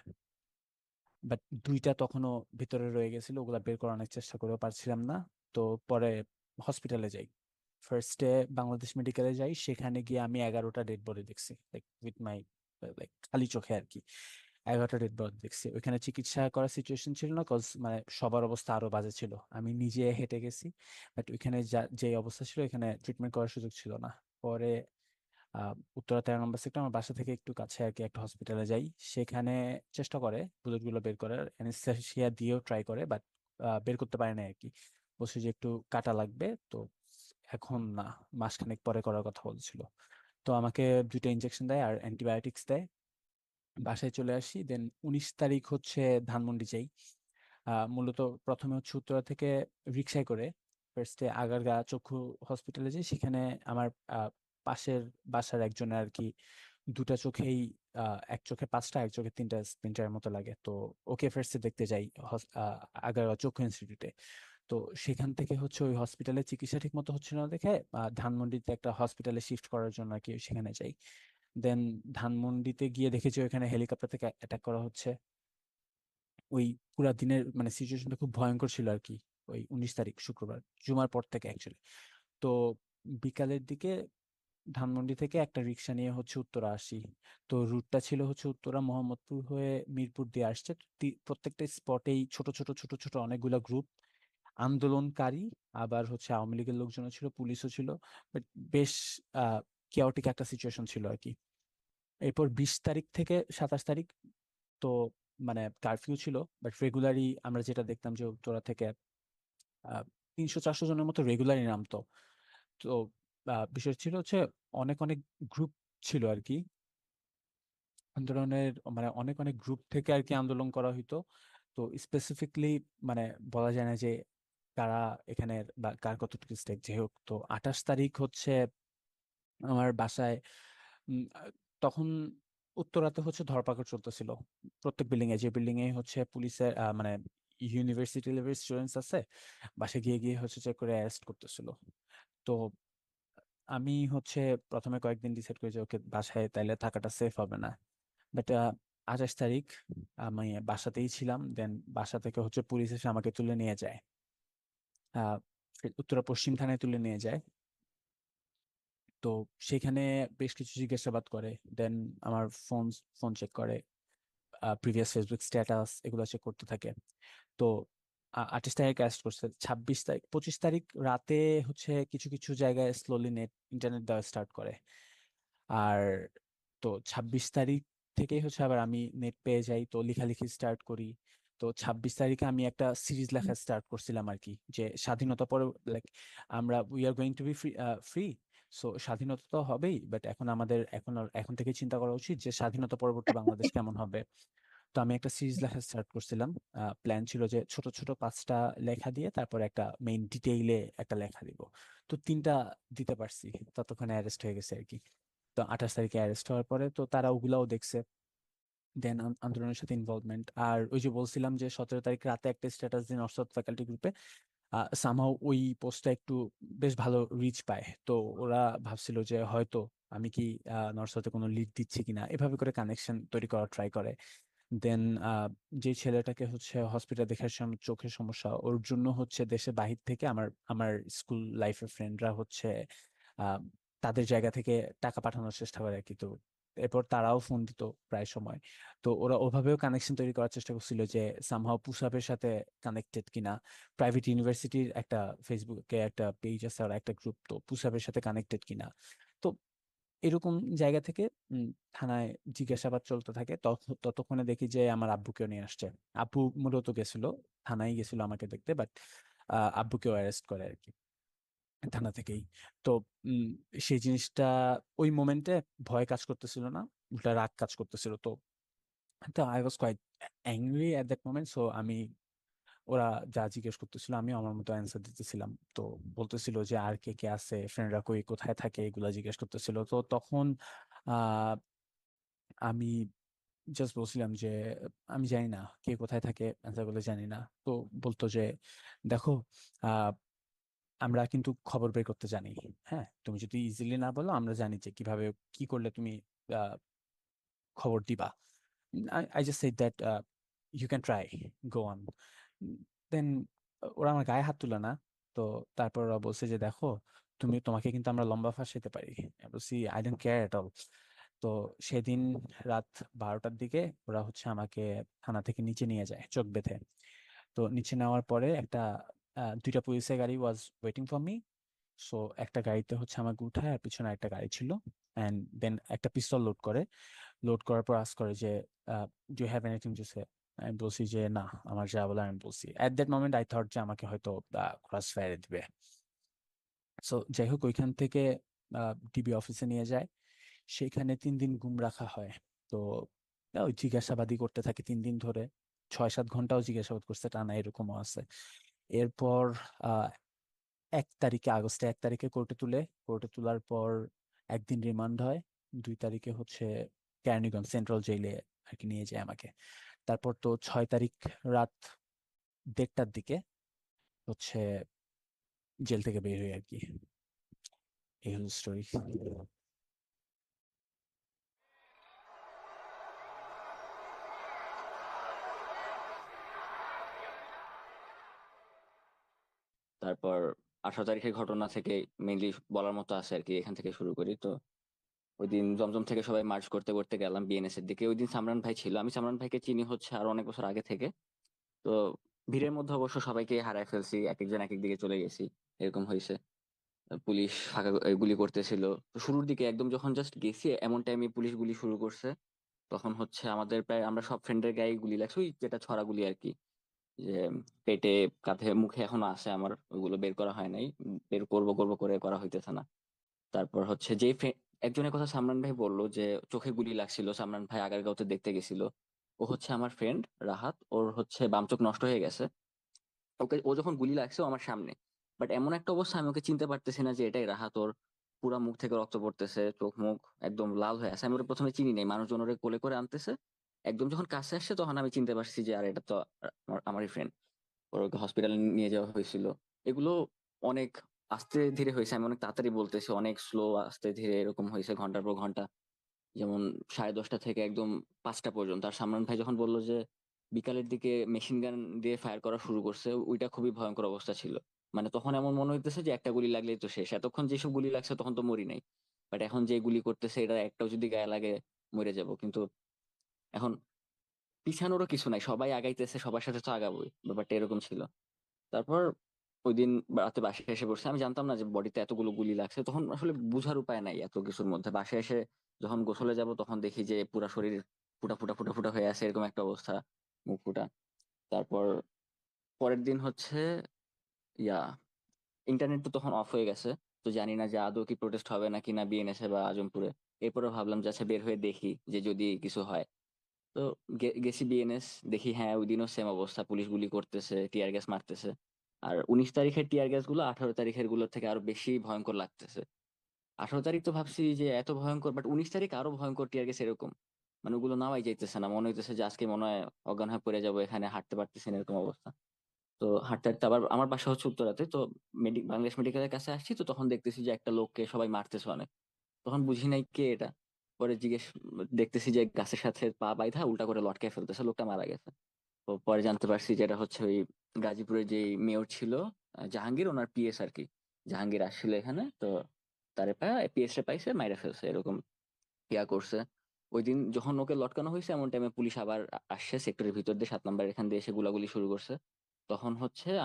বাট 2টা তখনও ভিতরে রয়ে গেছিল, ওগুলা বের করার অনেক চেষ্টা করেও পারছিলাম না। তো পরে হসপিটালে যাই, ফার্স্টে বাংলাদেশ মেডিকেলে যাই, সেখানে গিয়ে আমি 11টা ডেড বডি দেখছি, লাইক উইথ মাই, লাইক খালি চোখে আর কি। 11টা ডেড বডি দেখছি। ওইখানে চিকিৎসা করার সিচুয়েশন ছিল না, কজ মানে সবার অবস্থা আরো বাজে ছিল। আমি নিজে হেঁটে গেছি, বাট ওইখানে যে অবস্থা ছিল এখানে ট্রিটমেন্ট করার সুযোগ ছিল না। পরে উত্তরা 13 নম্বর সেক্টর, আমার বাসা থেকে একটু কাছে আর কি, একটা হসপিটালে যাই। সেখানে চেষ্টা করে বুলেট গুলো বের করার, অ্যানেস্থেসিয়া দিয়েও ট্রাই করে, বাট বের করতে পারে না আর কি। বলছে যে একটু কাটা লাগবে, তো এখন না, মাসখানেক পরে করার কথা বলছিল। তো আমাকে 2টা ইনজেকশন দেয় আর অ্যান্টিবায়োটিক্স দেয়। বাসায় চলে আসি, দেন 19 তারিখ হচ্ছে ধানমন্ডি যাই। মূলত প্রথমে হচ্ছে উত্তরা থেকে রিক্সায় করে ফার্স্টে আগারগা চক্ষু হসপিটালে যাই। সেখানে আমার পাশের বাসার একজনের আর কি 2টা চোখেই, এক চোখে 5টা, এক চোখে 3টা স্প্লিন্টারের মতো লাগে। তো ওকে ফার্স্টে দেখতে যাই আগারগা চক্ষু ইনস্টিটিউটে। তো সেখান থেকে হচ্ছে ওই হসপিটালে চিকিৎসা ঠিক মতো হচ্ছিল না দেখে ধানমন্ডিতে একটা হসপিটালে শিফট করার জন্য আর কি সেখানে যাই। দেন ধানমন্ডিতে গিয়ে দেখেছি ওখানে হেলিকপ্টার থেকে অ্যাটাক করা হচ্ছে। ওই পুরা দিনের মানে সিচুয়েশনটা খুব ভয়ঙ্কর ছিল আর কি। ওই 19 তারিখ শুক্রবার, জুমার পর থেকে অ্যাকচুয়ালি। তো বিকালের দিকে ধানমন্ডি থেকে একটা রিক্সা নিয়ে হচ্ছে উত্তরা আসি। তো রুটটা ছিল হচ্ছে উত্তরা মোহাম্মদপুর হয়ে মিরপুর দিয়ে আসছে। প্রত্যেকটা স্পটেই ছোট ছোট ছোট ছোট অনেকগুলা গ্রুপ আন্দোলনকারী, আবার হচ্ছে আওয়ামী লীগের লোকজনও ছিল, পুলিশও ছিল। বাট বেশ কেওটিক একটা সিচুয়েশন ছিল আর কি। এরপর 20 তারিখ থেকে 27 তারিখ তো মানে কারফিউ ছিল, বাট রেগুলারই আমরা যেটা দেখতাম যে উত্তরা থেকে 300-400 জনের মতো রেগুলারই নামতো। তো বিষয় ছিল হচ্ছে অনেক অনেক গ্রুপ ছিল আর কি আন্দোলনের, মানে অনেক অনেক গ্রুপ থেকে আর কি আন্দোলন করা হইতো। তো স্পেসিফিকলি মানে বলা যায় না যে কারা এখানে বা কার কতটুকু স্টেক, যাই হোক। তো 28 তারিখ হচ্ছে আমার বাসায় তখন উত্তরাতে হচ্ছে ধরপাকড় চলতেছিল। প্রত্যেক বিল্ডিং এ, যে বিল্ডিং এ হচ্ছে পুলিশের মানে ইউনিভার্সিটি লেভেল স্টুডেন্টস আছে, বাসায় গিয়ে গিয়ে হচ্ছে চেক করে অ্যারেস্ট করতেছিল। তো আমি হচ্ছে প্রথমে কয়েকদিন ডিসাইড করি যে ওকে বাসায় তাইলে থাকাটা সেফ হবে না। বাট 28 তারিখ আমি বাসাতেই ছিলাম। দেন বাসা থেকে হচ্ছে পুলিশ এসে আমাকে তুলে নিয়ে যায়, আহ উত্তরা পশ্চিম থানায় তুলে নিয়ে যায়। তো সেখানে বেশ কিছু জিজ্ঞাসাবাদ করে, দেন আমার ফোন ফোন চেক করে, প্রিভিয়াস ফেসবুক স্ট্যাটাস এগুলো চেক করতে থাকে। তো 28 তারিখ অ্যারেস্ট করছে। 26 তারিখ 25 তারিখ রাতে হচ্ছে কিছু কিছু জায়গায় স্লোলি ইন্টারনেট দেওয়া স্টার্ট করে। আর তো 26 তারিখ থেকেই হচ্ছে আবার আমি নেট পেয়ে যাই, তো লেখালেখি স্টার্ট করি। তো 26 তারিখে আমি একটা সিরিজ লেখা স্টার্ট করছিলাম আর কি, যে স্বাধীনতা পরে, লাইক আমরা we are going to be free. So স্বাধীনতা তো হবেই, বাট এখন আমাদের এখন থেকে চিন্তা করা উচিত যে স্বাধীনতা পরবর্তী বাংলাদেশ কেমন হবে। তো আমি একটা সিরিজ লেখা স্টার্ট করছিলাম। প্ল্যান ছিল যে ছোট ছোট 5টা লেখা দিয়ে তারপর একটা মেইন ডিটেইলে একটা লেখা দিব। তো 3টা দিতে পারছি, ততক্ষণে অ্যারেস্ট হয়ে গেছে আর কি। তো 28 তারিখে অ্যারেস্ট হওয়ার পরে তো তারা ওগুলাও দেখছে, দেন আন্দোলনের সাথে ইনভলভমেন্ট। আর ওই যে বলছিলাম যে 17 তারিখ রাতে একটা স্ট্যাটাস দিন অর্থাৎ ফ্যাকাল্টি গ্রুপে, সামহাও ওই পোস্টটা একটু বেশ ভালো রিচ পায়। তো ওরা ভাবছিল যে হয়তো আমি কি নর্সাতে কোনো লিড দিচ্ছি কিনা, এভাবে করে কানেকশন তৈরি করার ট্রাই করে। দেন যে ছেলেটাকে হচ্ছে হসপিটাল দেখার সময় চোখের সমস্যা, ওর জন্য হচ্ছে দেশের বাহির থেকে আমার আমার স্কুল লাইফের ফ্রেন্ডরা হচ্ছে আহ, তাদের জায়গা থেকে টাকা পাঠানোর চেষ্টা করে আর কি। তো এরপর তারাও ফোন দিত প্রায় সময়। তো ওরা ওভাবেও কানেকশন তৈরি করার চেষ্টা করছিল যে সামহাও পুশআপের সাথে কানেক্টেড কিনা। প্রাইভেট ইউনিভার্সিটির একটা ফেসবুকে একটা পেজ আছে আর একটা গ্রুপ, তো পুশআপের সাথে কানেক্টেড কিনা। তো এরকম জায়গা থেকে থানায় জিজ্ঞাসাবাদ চলতে থাকে। ততক্ষণে দেখি যে আমার আব্বুকেও নিয়ে আসছে। আব্বু মূলত গেছিল, থানায় গেছিল আমাকে দেখতে, বাট আব্বুকেও অ্যারেস্ট করে আর কি থানা থেকেই। তো উম, সেই জিনিসটা ওই মোমেন্টে ভয় কাজ করতেছিল না, উল্টা রাগ কাজ করতেছিল। তো তো I was quite angry at that moment. So আমি, ওরা যা জিজ্ঞেস করতেছিল আমি আমার মতো অ্যান্সার দিতেছিলাম। তো বলতেছিল যে আর কে কে আছে, ফ্রেন্ডরা কই, কোথায় থাকে, এগুলা জিজ্ঞেস করতেছিল। তো তখন আহ আমি জাস্ট বলছিলাম যে আমি জানি না কে কোথায় থাকে, অ্যান্সার গুলো জানি না। তো বলতো যে দেখো, আহ আমরা কিন্তু খবর বের করতে জানি। হ্যাঁ, তুমি যদি ইজিলি না বলো, আমরা জানি যে কিভাবে কি করলে তুমি আহ, খবর দিবা। I just said that you can try, go on. দেন ওরা আমার গায়ে হাত তুলে না। তো তারপর ওরা বলছে যে দেখো, তোমাকে কিন্তু আমরা লম্বা ফাঁসাইতে পারি। আমি বলছি I don't care at all. তো সেদিন রাত 12টার দিকে ওরা আমাকে থানা থেকে নিচে নিয়ে যায় চোখ বেঁধে। তো নিচে নেওয়ার পরে দুইটা পুলিশের গাড়ি was waiting for me. So একটা গাড়িতে আমাকে উঠায়, আর পিছনে একটা গাড়ি ছিল। অ্যান্ড দেন একটা পিস্তল লোড করে, লোড করার পর আস্ক করে যে do have anything to say. আমি বলছি যে না, আমার যা বলার আমি বলছি। এট দ্যাট মোমেন্ট আই থট যে আমাকে হয়তো ক্রস ফায়ারে দিবে। সো যাই হোক, ওইখান থেকে ডিবি অফিসে নিয়ে যায়। সেখানে 3 দিন গুম রাখা হয়। তো ওই জিজ্ঞাসাবাদই করতে থাকে 3 দিন ধরে, 6-7 ঘন্টাও জিজ্ঞাসাবাদ করছে টানা, এরকমও আছে। এরপর আহ 1 তারিখে, আগস্টে 1 তারিখে কোর্টে তুলে, কোর্টে তোলার পর একদিন রিমান্ড হয়। 2 তারিখে কেরানীগঞ্জ সেন্ট্রাল জেলে আর কি নিয়ে যায় আমাকে। তারপর তো 6 তারিখ রাত 1:30টার দিকে হচ্ছে জেল থেকে বের হই আর কি। এই হলো স্টোরি। তারপর 18 তারিখের ঘটনা থেকে মেইনলি বলার মতো আছে আর কি, এখান থেকে শুরু করি। তো ওই দিন জমজম থেকে সবাই মার্চ করতে করতে গেলাম বিএনএস এর দিকে। ওই দিন সামরান ভাই ছিল। আমি সামরান ভাইকে চিনি আরো অনেক বছর আগে থেকে। তো ভিড়ের মধ্যে অবশ্য সবাইকে হারায় ফেলছি, এক একজন এক এক দিকে চলে গেছি, এরকম হয়েছে। পুলিশ ফাঁকা গুলি করতেছিল। তো শুরুর দিকে একদম যখন জাস্ট গেছি এমন টাইমে পুলিশ গুলি শুরু করছে। তখন আমাদের প্রায় আমরা সব ফ্রেন্ডের গায়ে গুলি লাগছে, ওই যেটা ছড়া গুলি আর কি, যে পেটে, কাঁধে, মুখে এখনো আছে আমার, ওইগুলো বের করা হয় নাই। বের করবো করবো করে করা হইতেছে না। তারপর যে একজনের কথা সামরান ভাই বললো যে চোখে গুলি লাগছিল, সামরান ভাই আগারগাঁওতে দেখতে গেছিল। ও আমার ফ্রেন্ড রাহাত, ওর বাম চোখ নষ্ট হয়ে গেছে। ও যখন গুলি লাগছে ও আমার সামনে, বাট এমন একটা অবস্থা আমি ওকে চিনতে পারতেছি না যে এটাই রাহাত। ওর পুরা মুখ থেকে রক্ত পড়তেছে, চোখ মুখ একদম লাল হয়ে আছে। আমি ওরা প্রথমে চিনি নাই, মানুষজন ওরে কোলে করে আনতেছে। একদম যখন কাছে আসছে তখন আমি চিনতে পারছি যে আর এটা তো আমারই ফ্রেন্ড। ওকে হসপিটালে নিয়ে যাওয়া হয়েছিল। এগুলো অনেক আস্তে ধীরে হয়েছে, আমি অনেক তাড়াতাড়ি বলতেছি, অনেক স্লো আস্তে ধীরে এরকম হয়েছে, ঘন্টার পর ঘন্টা। যেমন 10:30 থেকে একদম 5টা পর্যন্ত। আর সামরান ভাই যখন বললো যে বিকালের দিকে মেশিন গান দিয়ে ফায়ার করা শুরু করছে, ওইটা খুবই ভয়ঙ্কর অবস্থা ছিল। মানে তখন এমন মনে হইতেছে যে একটা গুলি লাগলেই তো শেষ, এতক্ষণ যেসব গুলি লাগছে তখন তো মরি নাই। বাট এখন যে গুলি করতেছে এটা একটাও যদি গায়ে লাগে মরে যাব। কিন্তু এখন পিছানোরও কিছু নাই, সবাই আগাইতেছে, সবার সাথে তো আগাবোই, ব্যাপারটা এরকম ছিল। তারপর ওই দিন রাতে বাসায় এসে পড়ছে। আমি জানতাম না যে বডিতে এতগুলো গুলি লাগছে, তখন আসলে বুঝার উপায় নাই এত কিছুর মধ্যে। বাসায় এসে যখন গোসলে যাব তখন দেখি যে পুরা শরীর ফুটা ফুটা ফুটা ফুটা হয়ে আছে, এরকম একটা অবস্থা, মুখ ফুটা। তারপর পরের দিন ইয়া ইন্টারনেট তো তখন অফ হয়ে গেছে। তো জানি না যে আদৌ কি প্রোটেস্ট হবে নাকি না বিএনএস বা আজমপুরে। এরপরে ভাবলাম যে আচ্ছা বের হয়ে দেখি যে যদি কিছু হয়। তো গেছি বিএনএস, দেখি হ্যাঁ ওই দিনও সেম অবস্থা, পুলিশ গুলি করতেছে, টিয়ার গ্যাস মারতেছে। আর 19 তারিখের টিয়ার গ্যাস গুলো 18 তারিখের গুলোর থেকে আরো বেশি ভয়ঙ্কর লাগতেছে। 18 তারিখ তো ভাবছি যে এত ভয়ঙ্কর, বাট 19 তারিখ আরো ভয়ঙ্কর টিয়ার গ্যাস এরকম। মানে ওগুলো নামাই যাইতেছে না, মনে হইতেছে যে আজকে মনে হয় অজ্ঞান হয়ে পড়ে যাবো, এখানে হাঁটতে পারতেছি না, এরকম অবস্থা। তো হাঁটতে হাঁটতে আবার আমার বাসা উত্তরাতে, তো বাংলাদেশ মেডিকেলের কাছে আসছি। তো তখন দেখতেছি যে একটা লোককে সবাই মারতেছে অনেক। তখন বুঝি নাই কে এটা। পরে দেখতেছি যে গাছের সাথে পা বাইধা উল্টা করে লটকায় ফেলতেছে, লোকটা মারা গেছে। তো পরে জানতে পারছি যে এটা ওই গাজীপুরের যে মেয়র ছিল, জাহাঙ্গীর, ওনার পিএস আর কি। জাহাঙ্গীর আসছিল এখানে, তো তারে পিএস রে পাইছে, মাইরা ফেলছে, এরকম ইয়া করছে। ওই দিন যখন ওকে লটকানো হয়েছে এমন টাইমে পুলিশ আবার আসছে সেক্টরের ভিতর দিয়ে, 7 নম্বর এখান দিয়ে এসে গুলাগুলি শুরু করছে। তখন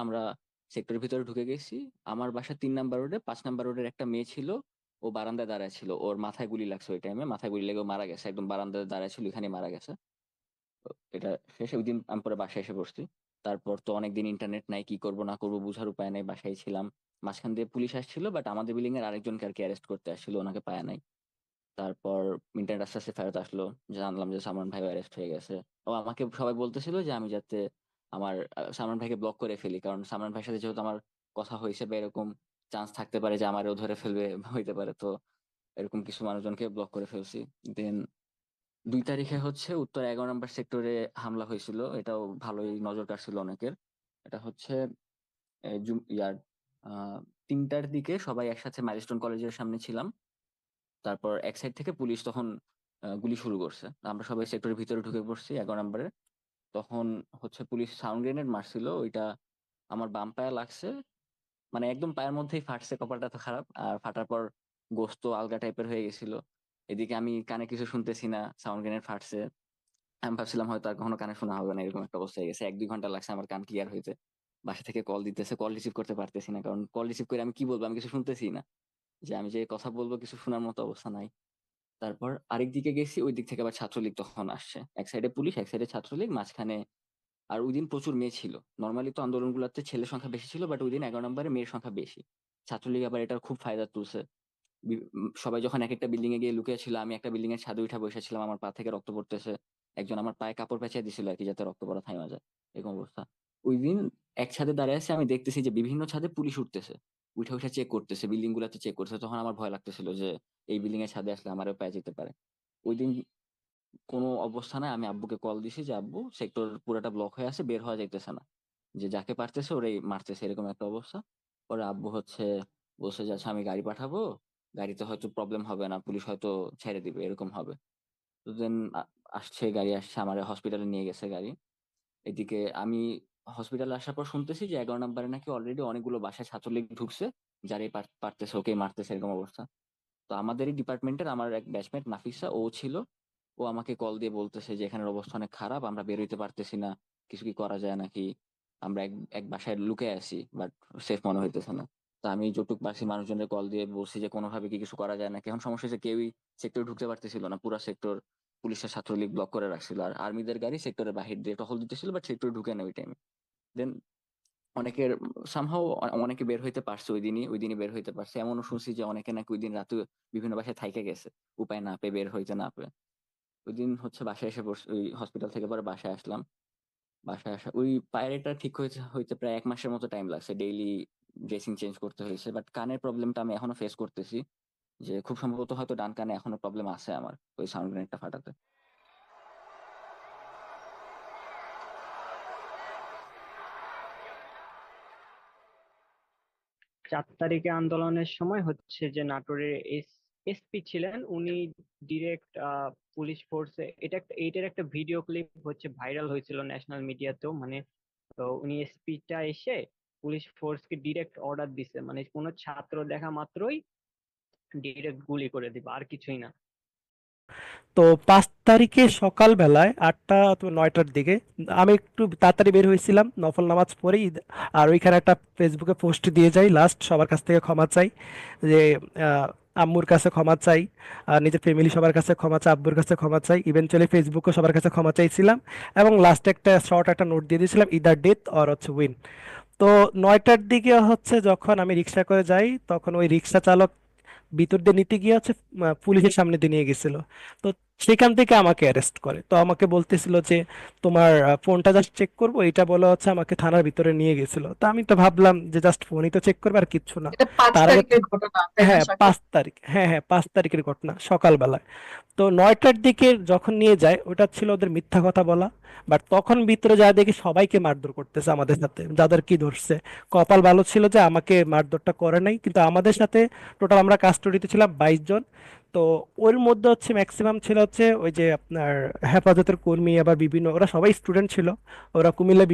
আমরা সেক্টরের ভিতরে ঢুকে গেছি। আমার বাসা 3 নম্বর রোডে, 5 নম্বর রোডের একটা মেয়ে ছিল, ও বারান্দায় দাঁড়ায় ছিল, ওর মাথায় গুলি লাগছে, ওই টাইমে মাথায় গুলি লেগে ও মারা গেছে, একদম বারান্দায় দাঁড়ায় ছিল, এখানে মারা গেছে। তো এটা শেষে ওই দিন আমি পরে বাসায় এসে পড়ছি। তারপর তো অনেকদিন ইন্টারনেট নাই, কি করব না করব বুঝার উপায় নাই, বাসায় ছিলাম। মাঝখান দিয়ে পুলিশ আসছিল, বাট আমাদের বিল্ডিং এর আরেকজনকে আর কি অ্যারেস্ট করতে আসছিল, ওনাকে পায় নাই। তারপর ইন্টারনেট আস্তে আস্তে ফেরত আসলো, জানলাম যে সালমান ভাই অ্যারেস্ট হয়ে গেছে। ও আমাকে সবাই বলতেছিল যে আমি যাতে আমার সালমান ভাইকে ব্লক করে ফেলি, কারণ সালমান ভাইয়ের সাথে যেহেতু আমার কথা হয়েছে, বা এরকম চান্স থাকতে পারে যে আমারও ধরে ফেলবে হইতে পারে, তো এরকম কিছু মানুষজনকে ব্লক করে ফেলছি। দেন 2 তারিখে হচ্ছে উত্তর 11 নম্বর সেক্টরে হামলা হয়েছিল, এটাও ভালোই নজর কাড়ছিল অনেকের। এটা হচ্ছে ইয়ার 3টার দিকে সবাই একসাথে মাইলস্টোন কলেজের সামনে ছিলাম। তারপর এক সাইড থেকে পুলিশ তখন গুলি শুরু করছে, আমরা সবাই সেক্টরের ভিতরে ঢুকে পড়ছি 11 নম্বরে। তখন হচ্ছে পুলিশ সাউন্ড গ্রেনেড মারছিল, ওইটা আমার বাম পায়ে লাগছে, মানে একদম পায়ের মধ্যেই ফাটছে, কপালটা তো খারাপ, আর ফাটার পর গোস্ত আলগা টাইপের হয়ে গেছিল। এদিকে আমি কানে কিছু শুনতেছি না, সাউন্ড গ্রেনেড ফাটছে। আমি ভাবছিলাম হয়তো আর কখনো কানে শোনা হবে না, এরকম একটা অবস্থা হয়ে গেছে। 1-2 ঘন্টা লাগছে আমার কান ক্লিয়ার হইতে। বাসা থেকে কল দিতেছে, কল রিসিভ করতে পারতেছি না, কারণ কল রিসিভ করে আমি কি বলবো, আমি কিছু শুনতেছি না, যে আমি যে কথা বলবো কিছু শোনার মতো অবস্থা নাই। তারপর আরেক দিকে গেছি, ওই দিক থেকে আবার ছাত্রলীগ তখন আসছে, এক সাইডে পুলিশ এক সাইডে ছাত্রলীগ মাঝখানে। আর ওই দিন প্রচুর মেয়ে ছিল, নর্মালি তো আন্দোলনগুলোতে ছেলের সংখ্যা বেশি ছিল, বাট ওই দিন 11 নম্বরে মেয়ের সংখ্যা বেশি। ছাত্রলীগ আবার এটার খুব ফায়দা তুলছে। সবাই যখন এক একটা বিল্ডিং এ গিয়ে লুকিয়ে ছিল, আমি একটা বিল্ডিং এর ছাদে উঠে বসেছিলাম, আমার পা থেকে রক্ত পড়তেছে, একজন আমার পায়ে কাপড় পেঁচিয়ে দিছিল আর কি, যাতে রক্ত পড়া থামা যায়, এরকম অবস্থা। ওই দিন এক ছাদে দাঁড়িয়ে আছে, আমি দেখতেছি যে বিভিন্ন ছাদে পুলিশ উঠতেছে, উঠে উঠে চেক করতেছে, বিল্ডিং গুলাতে চেক করতেছে। তখন আমার ভয় লাগতেছিল যে এই বিল্ডিং এর ছাদে আসলে আমারও পেয়ে যেতে পারে। ওই দিন কোনো অবস্থা নাই, আমি আব্বুকে কল দিছি যে আব্বু সেক্টর পুরাটা ব্লক হয়ে আছে, বের হওয়া যাইতেছে না, যে যাকে পারতেছে ওরাই মারতেছে, এরকম একটা অবস্থা। পরে আব্বু হচ্ছে বলছে যে আচ্ছা আমি গাড়ি পাঠাবো, গাড়িতে হয়তো প্রবলেম হবে না, পুলিশ হয়তো ছেড়ে দিবে, এরকম হবে। তো দেন আসছে গাড়ি, আসছে আমার হসপিটালে নিয়ে গেছে গাড়ি। এদিকে আমি হসপিটালে আসার পর শুনতেছি যে 11 নম্বরে নাকি অলরেডি অনেকগুলো বাসায় ছাত্রলীগ ঢুকছে, যারাই পারতেছে ওকে মারতেছে, এরকম অবস্থা। তো আমাদেরই ডিপার্টমেন্টের আমার এক ব্যাচমেট নাফিসা, ও ছিল, ও আমাকে কল দিয়ে বলতেছে যে এখানের অবস্থা অনেক খারাপ, আমরা বের হইতে পারতেছি না, কিছু কি করা যায় নাকি, আমরা এক এক বাসায় লুকে আছি, বাট সেফ মনে হইতেছে না। তো আমি যতটুক পারছি মানুষজনের কল দিয়ে বলছি যে কোনোভাবে কি কিছু করা যায় নাকি। এখন সমস্যা হচ্ছে কেউই সেক্টরে ঢুকতে পারতেছিল না, পুরো সেক্টর পুলিশের ছাত্রলীগ ব্লক করে রাখছিল, আর আর্মিদের গাড়ি সেক্টরের বাহির দিয়ে টহল দিতেছিল, বাট সেক্টরে ঢুকে না ওই টাইমে। দেন অনেকের সামহাও অনেকে বের হইতে পারছে, ওই দিনই বের হইতে পারছে। এমনও শুনছি যে অনেকে নাকি ওই দিন রাতে বিভিন্ন বাসায় থাইকে গেছে, উপায় না পেয়ে, বের হইতে না পেয়ে। ওই দিন হচ্ছে বাসায় এসে পড়ছি, ওই হসপিটাল থেকে পরে বাসায় আসলাম। বাসায় আসা ওই পায়ের এটা ঠিক হয়েছে হইতে প্রায় 1 মাসের মতো টাইম লাগছে, ডেইলি ড্রেসিং চেঞ্জ করতে হয়েছে। বাট কানের প্রবলেমটা আমি এখনো ফেস করতেছি, যে খুব সম্ভবত হয়তো ডান কানে এখনো প্রবলেম আছে আমার, ওই সাউন্ড গ্রেনেডটা ফাটাতে। 4 তারিখে আন্দোলনের সময় হচ্ছে যে নাটোরের এসপি ছিলেন, উনি ডিরেক্ট পুলিশ ফোর্সে, এইটার একটা ভিডিও ক্লিপ হচ্ছে ভাইরাল হয়েছিল ন্যাশনাল মিডিয়াতেও, মানে তো উনি এসপিটা এসে পুলিশ ফোর্সকে ডিরেক্ট অর্ডার দিছে, মানে কোনো ছাত্র দেখা মাত্রই ডিরেক্ট গুলি করে দিবে, আর কিছুই না। তো 5 তারিখে সকালবেলায় 8টা অথবা 9টার দিকে আমি একটু তাড়াতাড়ি বের হয়েছিলাম নফল নামাজ পড়েই। আর ওইখানে একটা ফেসবুকে পোস্ট দিয়ে যাই, লাস্ট সবার কাছ থেকে ক্ষমা চাই, যে আহ, আম্মুর কাছে ক্ষমা চাই, আর নিজের ফ্যামিলি সবার কাছে ক্ষমা চাই, আব্বুর কাছে ক্ষমা চাই, ইভেনচুয়ালি ফেসবুকে সবার কাছে ক্ষমা চাইছিলাম। এবং লাস্টে একটা শর্ট একটা নোট দিয়ে দিয়েছিলাম, ইদার ডেথ অর হচ্ছে উইন। তো 9টার দিকে হচ্ছে যখন আমি রিক্সা করে যাই, তখন ওই রিক্সা চালক ভিতর দিয়ে নিতে গিয়ে হচ্ছে পুলিশের সামনে দিয়ে নিয়ে গেছিল। তো সেখান থেকে আমাকে অ্যারেস্ট করে, তো আমাকে বলতেছিল যে তোমার ফোনটা জাস্ট চেক করবো, এটা বলে হচ্ছে আমাকে থানার ভিতরে নিয়ে গেছিল। তো আমি তো ভাবলাম যে জাস্ট ফোনই তো চেক করবে, আর কিচ্ছু না। এটা পাঁচ তার আগে তারিখের ঘটনা তাই না হ্যাঁ শাকিব? 5 তারিখ, হ্যাঁ 5 তারিখের ঘটনা সকালবেলায়। তো 9টার দিকে যখন নিয়ে যায়, ওটা ছিল ওদের মিথ্যা কথা বলা। বাট তখন ভিতরে যা দেখি সবাইকে মারধর করতেছে আমাদের সাথে, যাদের কি ধরছে। কপাল ভালো ছিল যে আমাকে মারধরটা করে নাই, কিন্তু আমাদের সাথে টোটাল আমরা কাস্টডিতে ছিলাম 22 জন। তো ওর মধ্যে হচ্ছে ম্যাক্সিমাম ছিল হচ্ছে ওই যে আপনার হেফাজতের কর্মী, আবার বিভিন্ন, ওরা সবাই স্টুডেন্ট ছিল, ওরা কুমিল্লা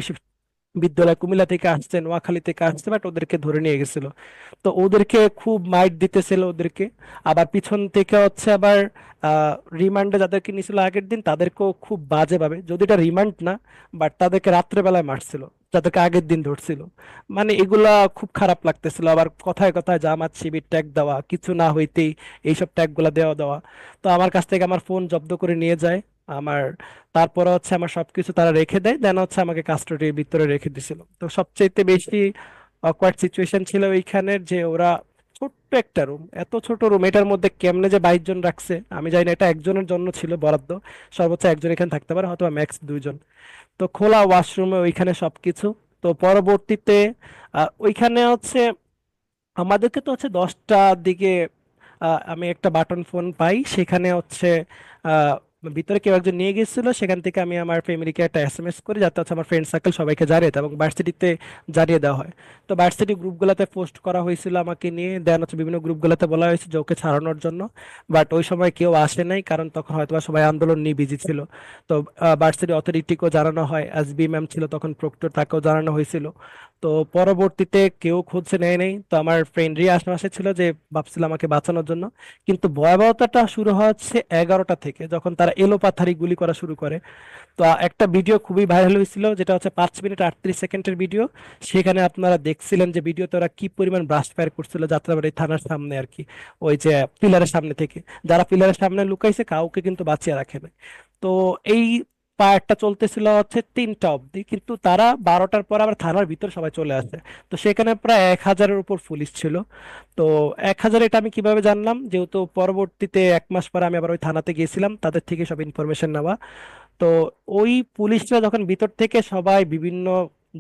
বিদ্যালয় কুমিল্লা থেকে আসছে, নোয়াখালী থেকে আসছে, বাট ওদেরকে ধরে নিয়ে গেছিল। তো ওদেরকে খুব মাইট দিতেছিল ওদেরকে। আবার পিছন থেকে হচ্ছে আবার রিমান্ডে যাদেরকে নিয়েছিল আগের দিন তাদেরকেও খুব বাজে ভাবে, যদি এটা রিমান্ড না বাট তাদেরকে রাত্রেবেলায় মারছিল যাদেরকে আগের দিন ধরছিল। মানে এগুলা খুব খারাপ লাগতেছিল। আবার কথায় কথায় জামাত শিবির ট্যাগ দেওয়া, কিছু না হইতেই এইসব ট্যাগ গুলা দেওয়া দেওয়া। তো আমার কাছ থেকে আমার ফোন জব্দ করে নিয়ে যায় আমার। তারপরে হচ্ছে আমার সবকিছু তারা রেখে দেয়, দেন হচ্ছে আমাকে কাস্টডির ভিতরে রেখে দিছিল। তো সবচাইতে বেশি অকওয়ার্ড সিচুয়েশন ছিল ওইখানের যে ওরা ছোট্ট একটা রুম, এত ছোট রুম, এটার মধ্যে কেমনে যে 22 জন রাখছে আমি জানি না। এটা একজনের জন্য ছিল বরাদ্দ, সর্বোচ্চ একজন এখানে থাকতে পারে, হয়তো ম্যাক্স 2 জন। তো খোলা ওয়াশরুমে ওইখানে সবকিছু। তো পরবর্তীতে ওইখানে হচ্ছে আমাদেরকে তো হচ্ছে 10টার দিকে আমি একটা বাটন ফোন পাই, সেখানে হচ্ছে আহ, ভিতরে কেউ একজন নিয়ে গেছিল। সেখান থেকে আমি আমার ফ্যামিলিকে একটা এসএমএস করি যাতে হচ্ছে আমার ফ্রেন্ড সার্কেল সবাইকে জানিয়ে দেয় এবং ভার্সিটিতে জানিয়ে দেওয়া হয়। তো ভার্সিটি গ্রুপগুলোতে পোস্ট করা হয়েছিল আমাকে নিয়ে, দেন হচ্ছে বিভিন্ন গ্রুপগুলোতে বলা হয়েছে যে ওকে ছাড়ানোর জন্য। বাট ওই সময় কেউ আসে নাই, কারণ তখন হয়তো বা সবাই আন্দোলন নিয়ে বিজি ছিল। তো ভার্সিটি অথরিটিকেও জানানো হয়, এসবি ম্যাম ছিল তখন প্রক্টর, তাকেও জানানো হয়েছিল। তো পরবর্তীতে কেউ খুঁজে নেয় নাই। তো আমার ফ্রেন্ডরই আশেপাশে ছিল যে ভাবছিল আমাকে বাঁচানোর জন্য। কিন্তু ভয়াবহতাটা শুরু হচ্ছে 11টা থেকে, যখন তারা এলোপাথারি গুলি করা শুরু করে। তো একটা ভিডিও খুবই ভাইরাল হয়েছিল, যেটা হচ্ছে 5 মিনিট 38 সেকেন্ডের ভিডিও। সেখানে আপনারা দেখছিলেন যে ভিডিওতে ওরা কি পরিমাণ ব্রাস্ট ফায়ার করছিল যাত্রাবাড়ি থানার সামনে আর কি, ওই যে পিলারের সামনে থেকে। যারা পিলারের সামনে লুকাইছে কাউকে কিন্তু বাঁচিয়ে রাখে নাই। তো এই পার্টটা চলতেছিল হচ্ছে 3টা অবধি, কিন্তু তারা 12টার পর আবার থানার ভিতর সবাই চলে আসে। তো সেখানে প্রায় 1000-এর উপর পুলিশ ছিল। তো 1000 এটা আমি কিভাবে জানলাম, যেহেতু পরবর্তীতে 1 মাস পরে আমি আবার ওই থানাতে গিয়েছিলাম তাদের থেকে সব ইনফরমেশন নেওয়া। তো ওই পুলিশরা যখন ভিতর থেকে সবাই বিভিন্ন,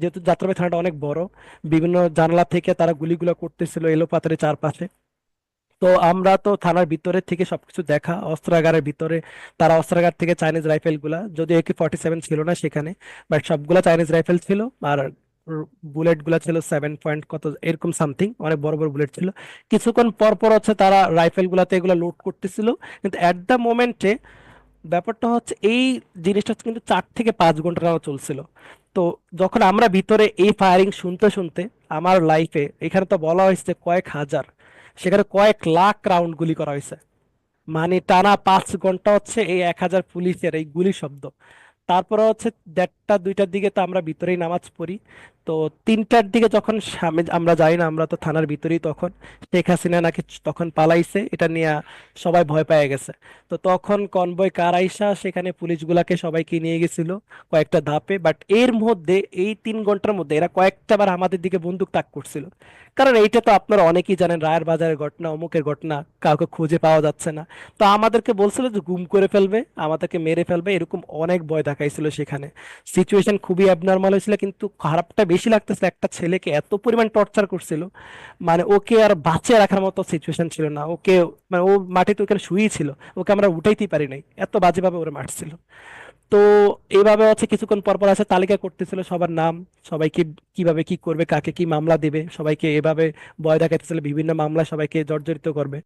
যেহেতু যাত্রাবাড়ি থানাটা অনেক বড়, বিভিন্ন জানালা থেকে তারা গুলিগুলো করতেছিল এলোপাতাড়ি চারপাশে। তো আমরা তো থানার ভিতরে থেকে সবকিছু দেখা, অস্ত্রাগারের ভিতরে তারা অস্ত্রাগার থেকে চাইনিজ রাইফেল গুলা, যদি AK-47 ছিল না সেখানে, বাট সবগুলা চাইনিজ রাইফেল ছিল। আর বুলেট গুলা ছিল 7 পয়েন্ট কত এরকম সামথিং, অনেক বড় বড় বুলেট ছিল। কিছুক্ষণ পর পর হচ্ছে তারা রাইফেল গুলাতে এগুলা লোড করতেছিল। কিন্তু এট দ্য মোমেন্টে ব্যাপারটা হচ্ছে এই জিনিসটা হচ্ছে কিন্তু 4 থেকে 5 ঘন্টা নাগাদ চলছিল। তো যখন আমরা ভিতরে এই ফায়ারিং শুনতে শুনতে, আমার লাইফে এখানে তো বলা হয়েছে কয়েক হাজার, সেখানে কয়েক লাখ রাউন্ড গুলি করা হয়েছে। মানে টানা 5 ঘন্টা হচ্ছে এই 1000 পুলিশের এই গুলি শব্দ। তারপরে হচ্ছে 1:30-2টার দিকে তো আমরা ভিতরেই নামাজ পড়ি। তো 3টার দিকে যখন সামনে আমরা যাই না, আমরা তো থানার ভিতরেই, তখন শেখ হাসিনা নাকি তখন পালাইছে, এটা নিয়ে সবাই ভয় পেয়ে গেছে। তো তখন কনভয় কার আইসা সেখানে পুলিশগুলাকে সবাইকে নিয়ে গেছিল কয়েকটা ধাপে। বাট এর মধ্যে এই 3 ঘন্টার মধ্যে এরা কয়েকটা বার আমাদের দিকে বন্দুক তাক করছিল। কারণ এইটা তো আপনারা অনেকেই জানেন, রায়ের বাজারের ঘটনা, অমুকের ঘটনা, কাউকে খুঁজে পাওয়া যাচ্ছে না। তো আমাদেরকে বলছিল যে গুম করে ফেলবে, আমাদেরকে মেরে ফেলবে, এরকম অনেক ভয় দেখাইছিল সেখানে। সিচুয়েশন খুবই অ্যাবনর্মাল হয়েছিল, কিন্তু খারাপটা বেশি লাগতেছে একটা ছেলেকে এত পরিমাণ টর্চার করছিল। মানে ওকে আর বাঁচিয়ে রাখার মতো সিচুয়েশন ছিল না ওকে। মানে ও মাটিতে ওখানে শুয়েই ছিল, ওকে আমরা উঠাইতেই পারি নাই, এত বাজেভাবে ওরা মারছিল। তো এইভাবে হচ্ছে কিছুক্ষণ পর পর আছে তালিকা করতেছিল সবার নাম, সবাইকে কিভাবে কি করবে, কাকে কি মামলা দেবে, সবাইকে এভাবে ভয় দেখাইতেছিল বিভিন্ন মামলায় সবাইকে জর্জরিত করবে।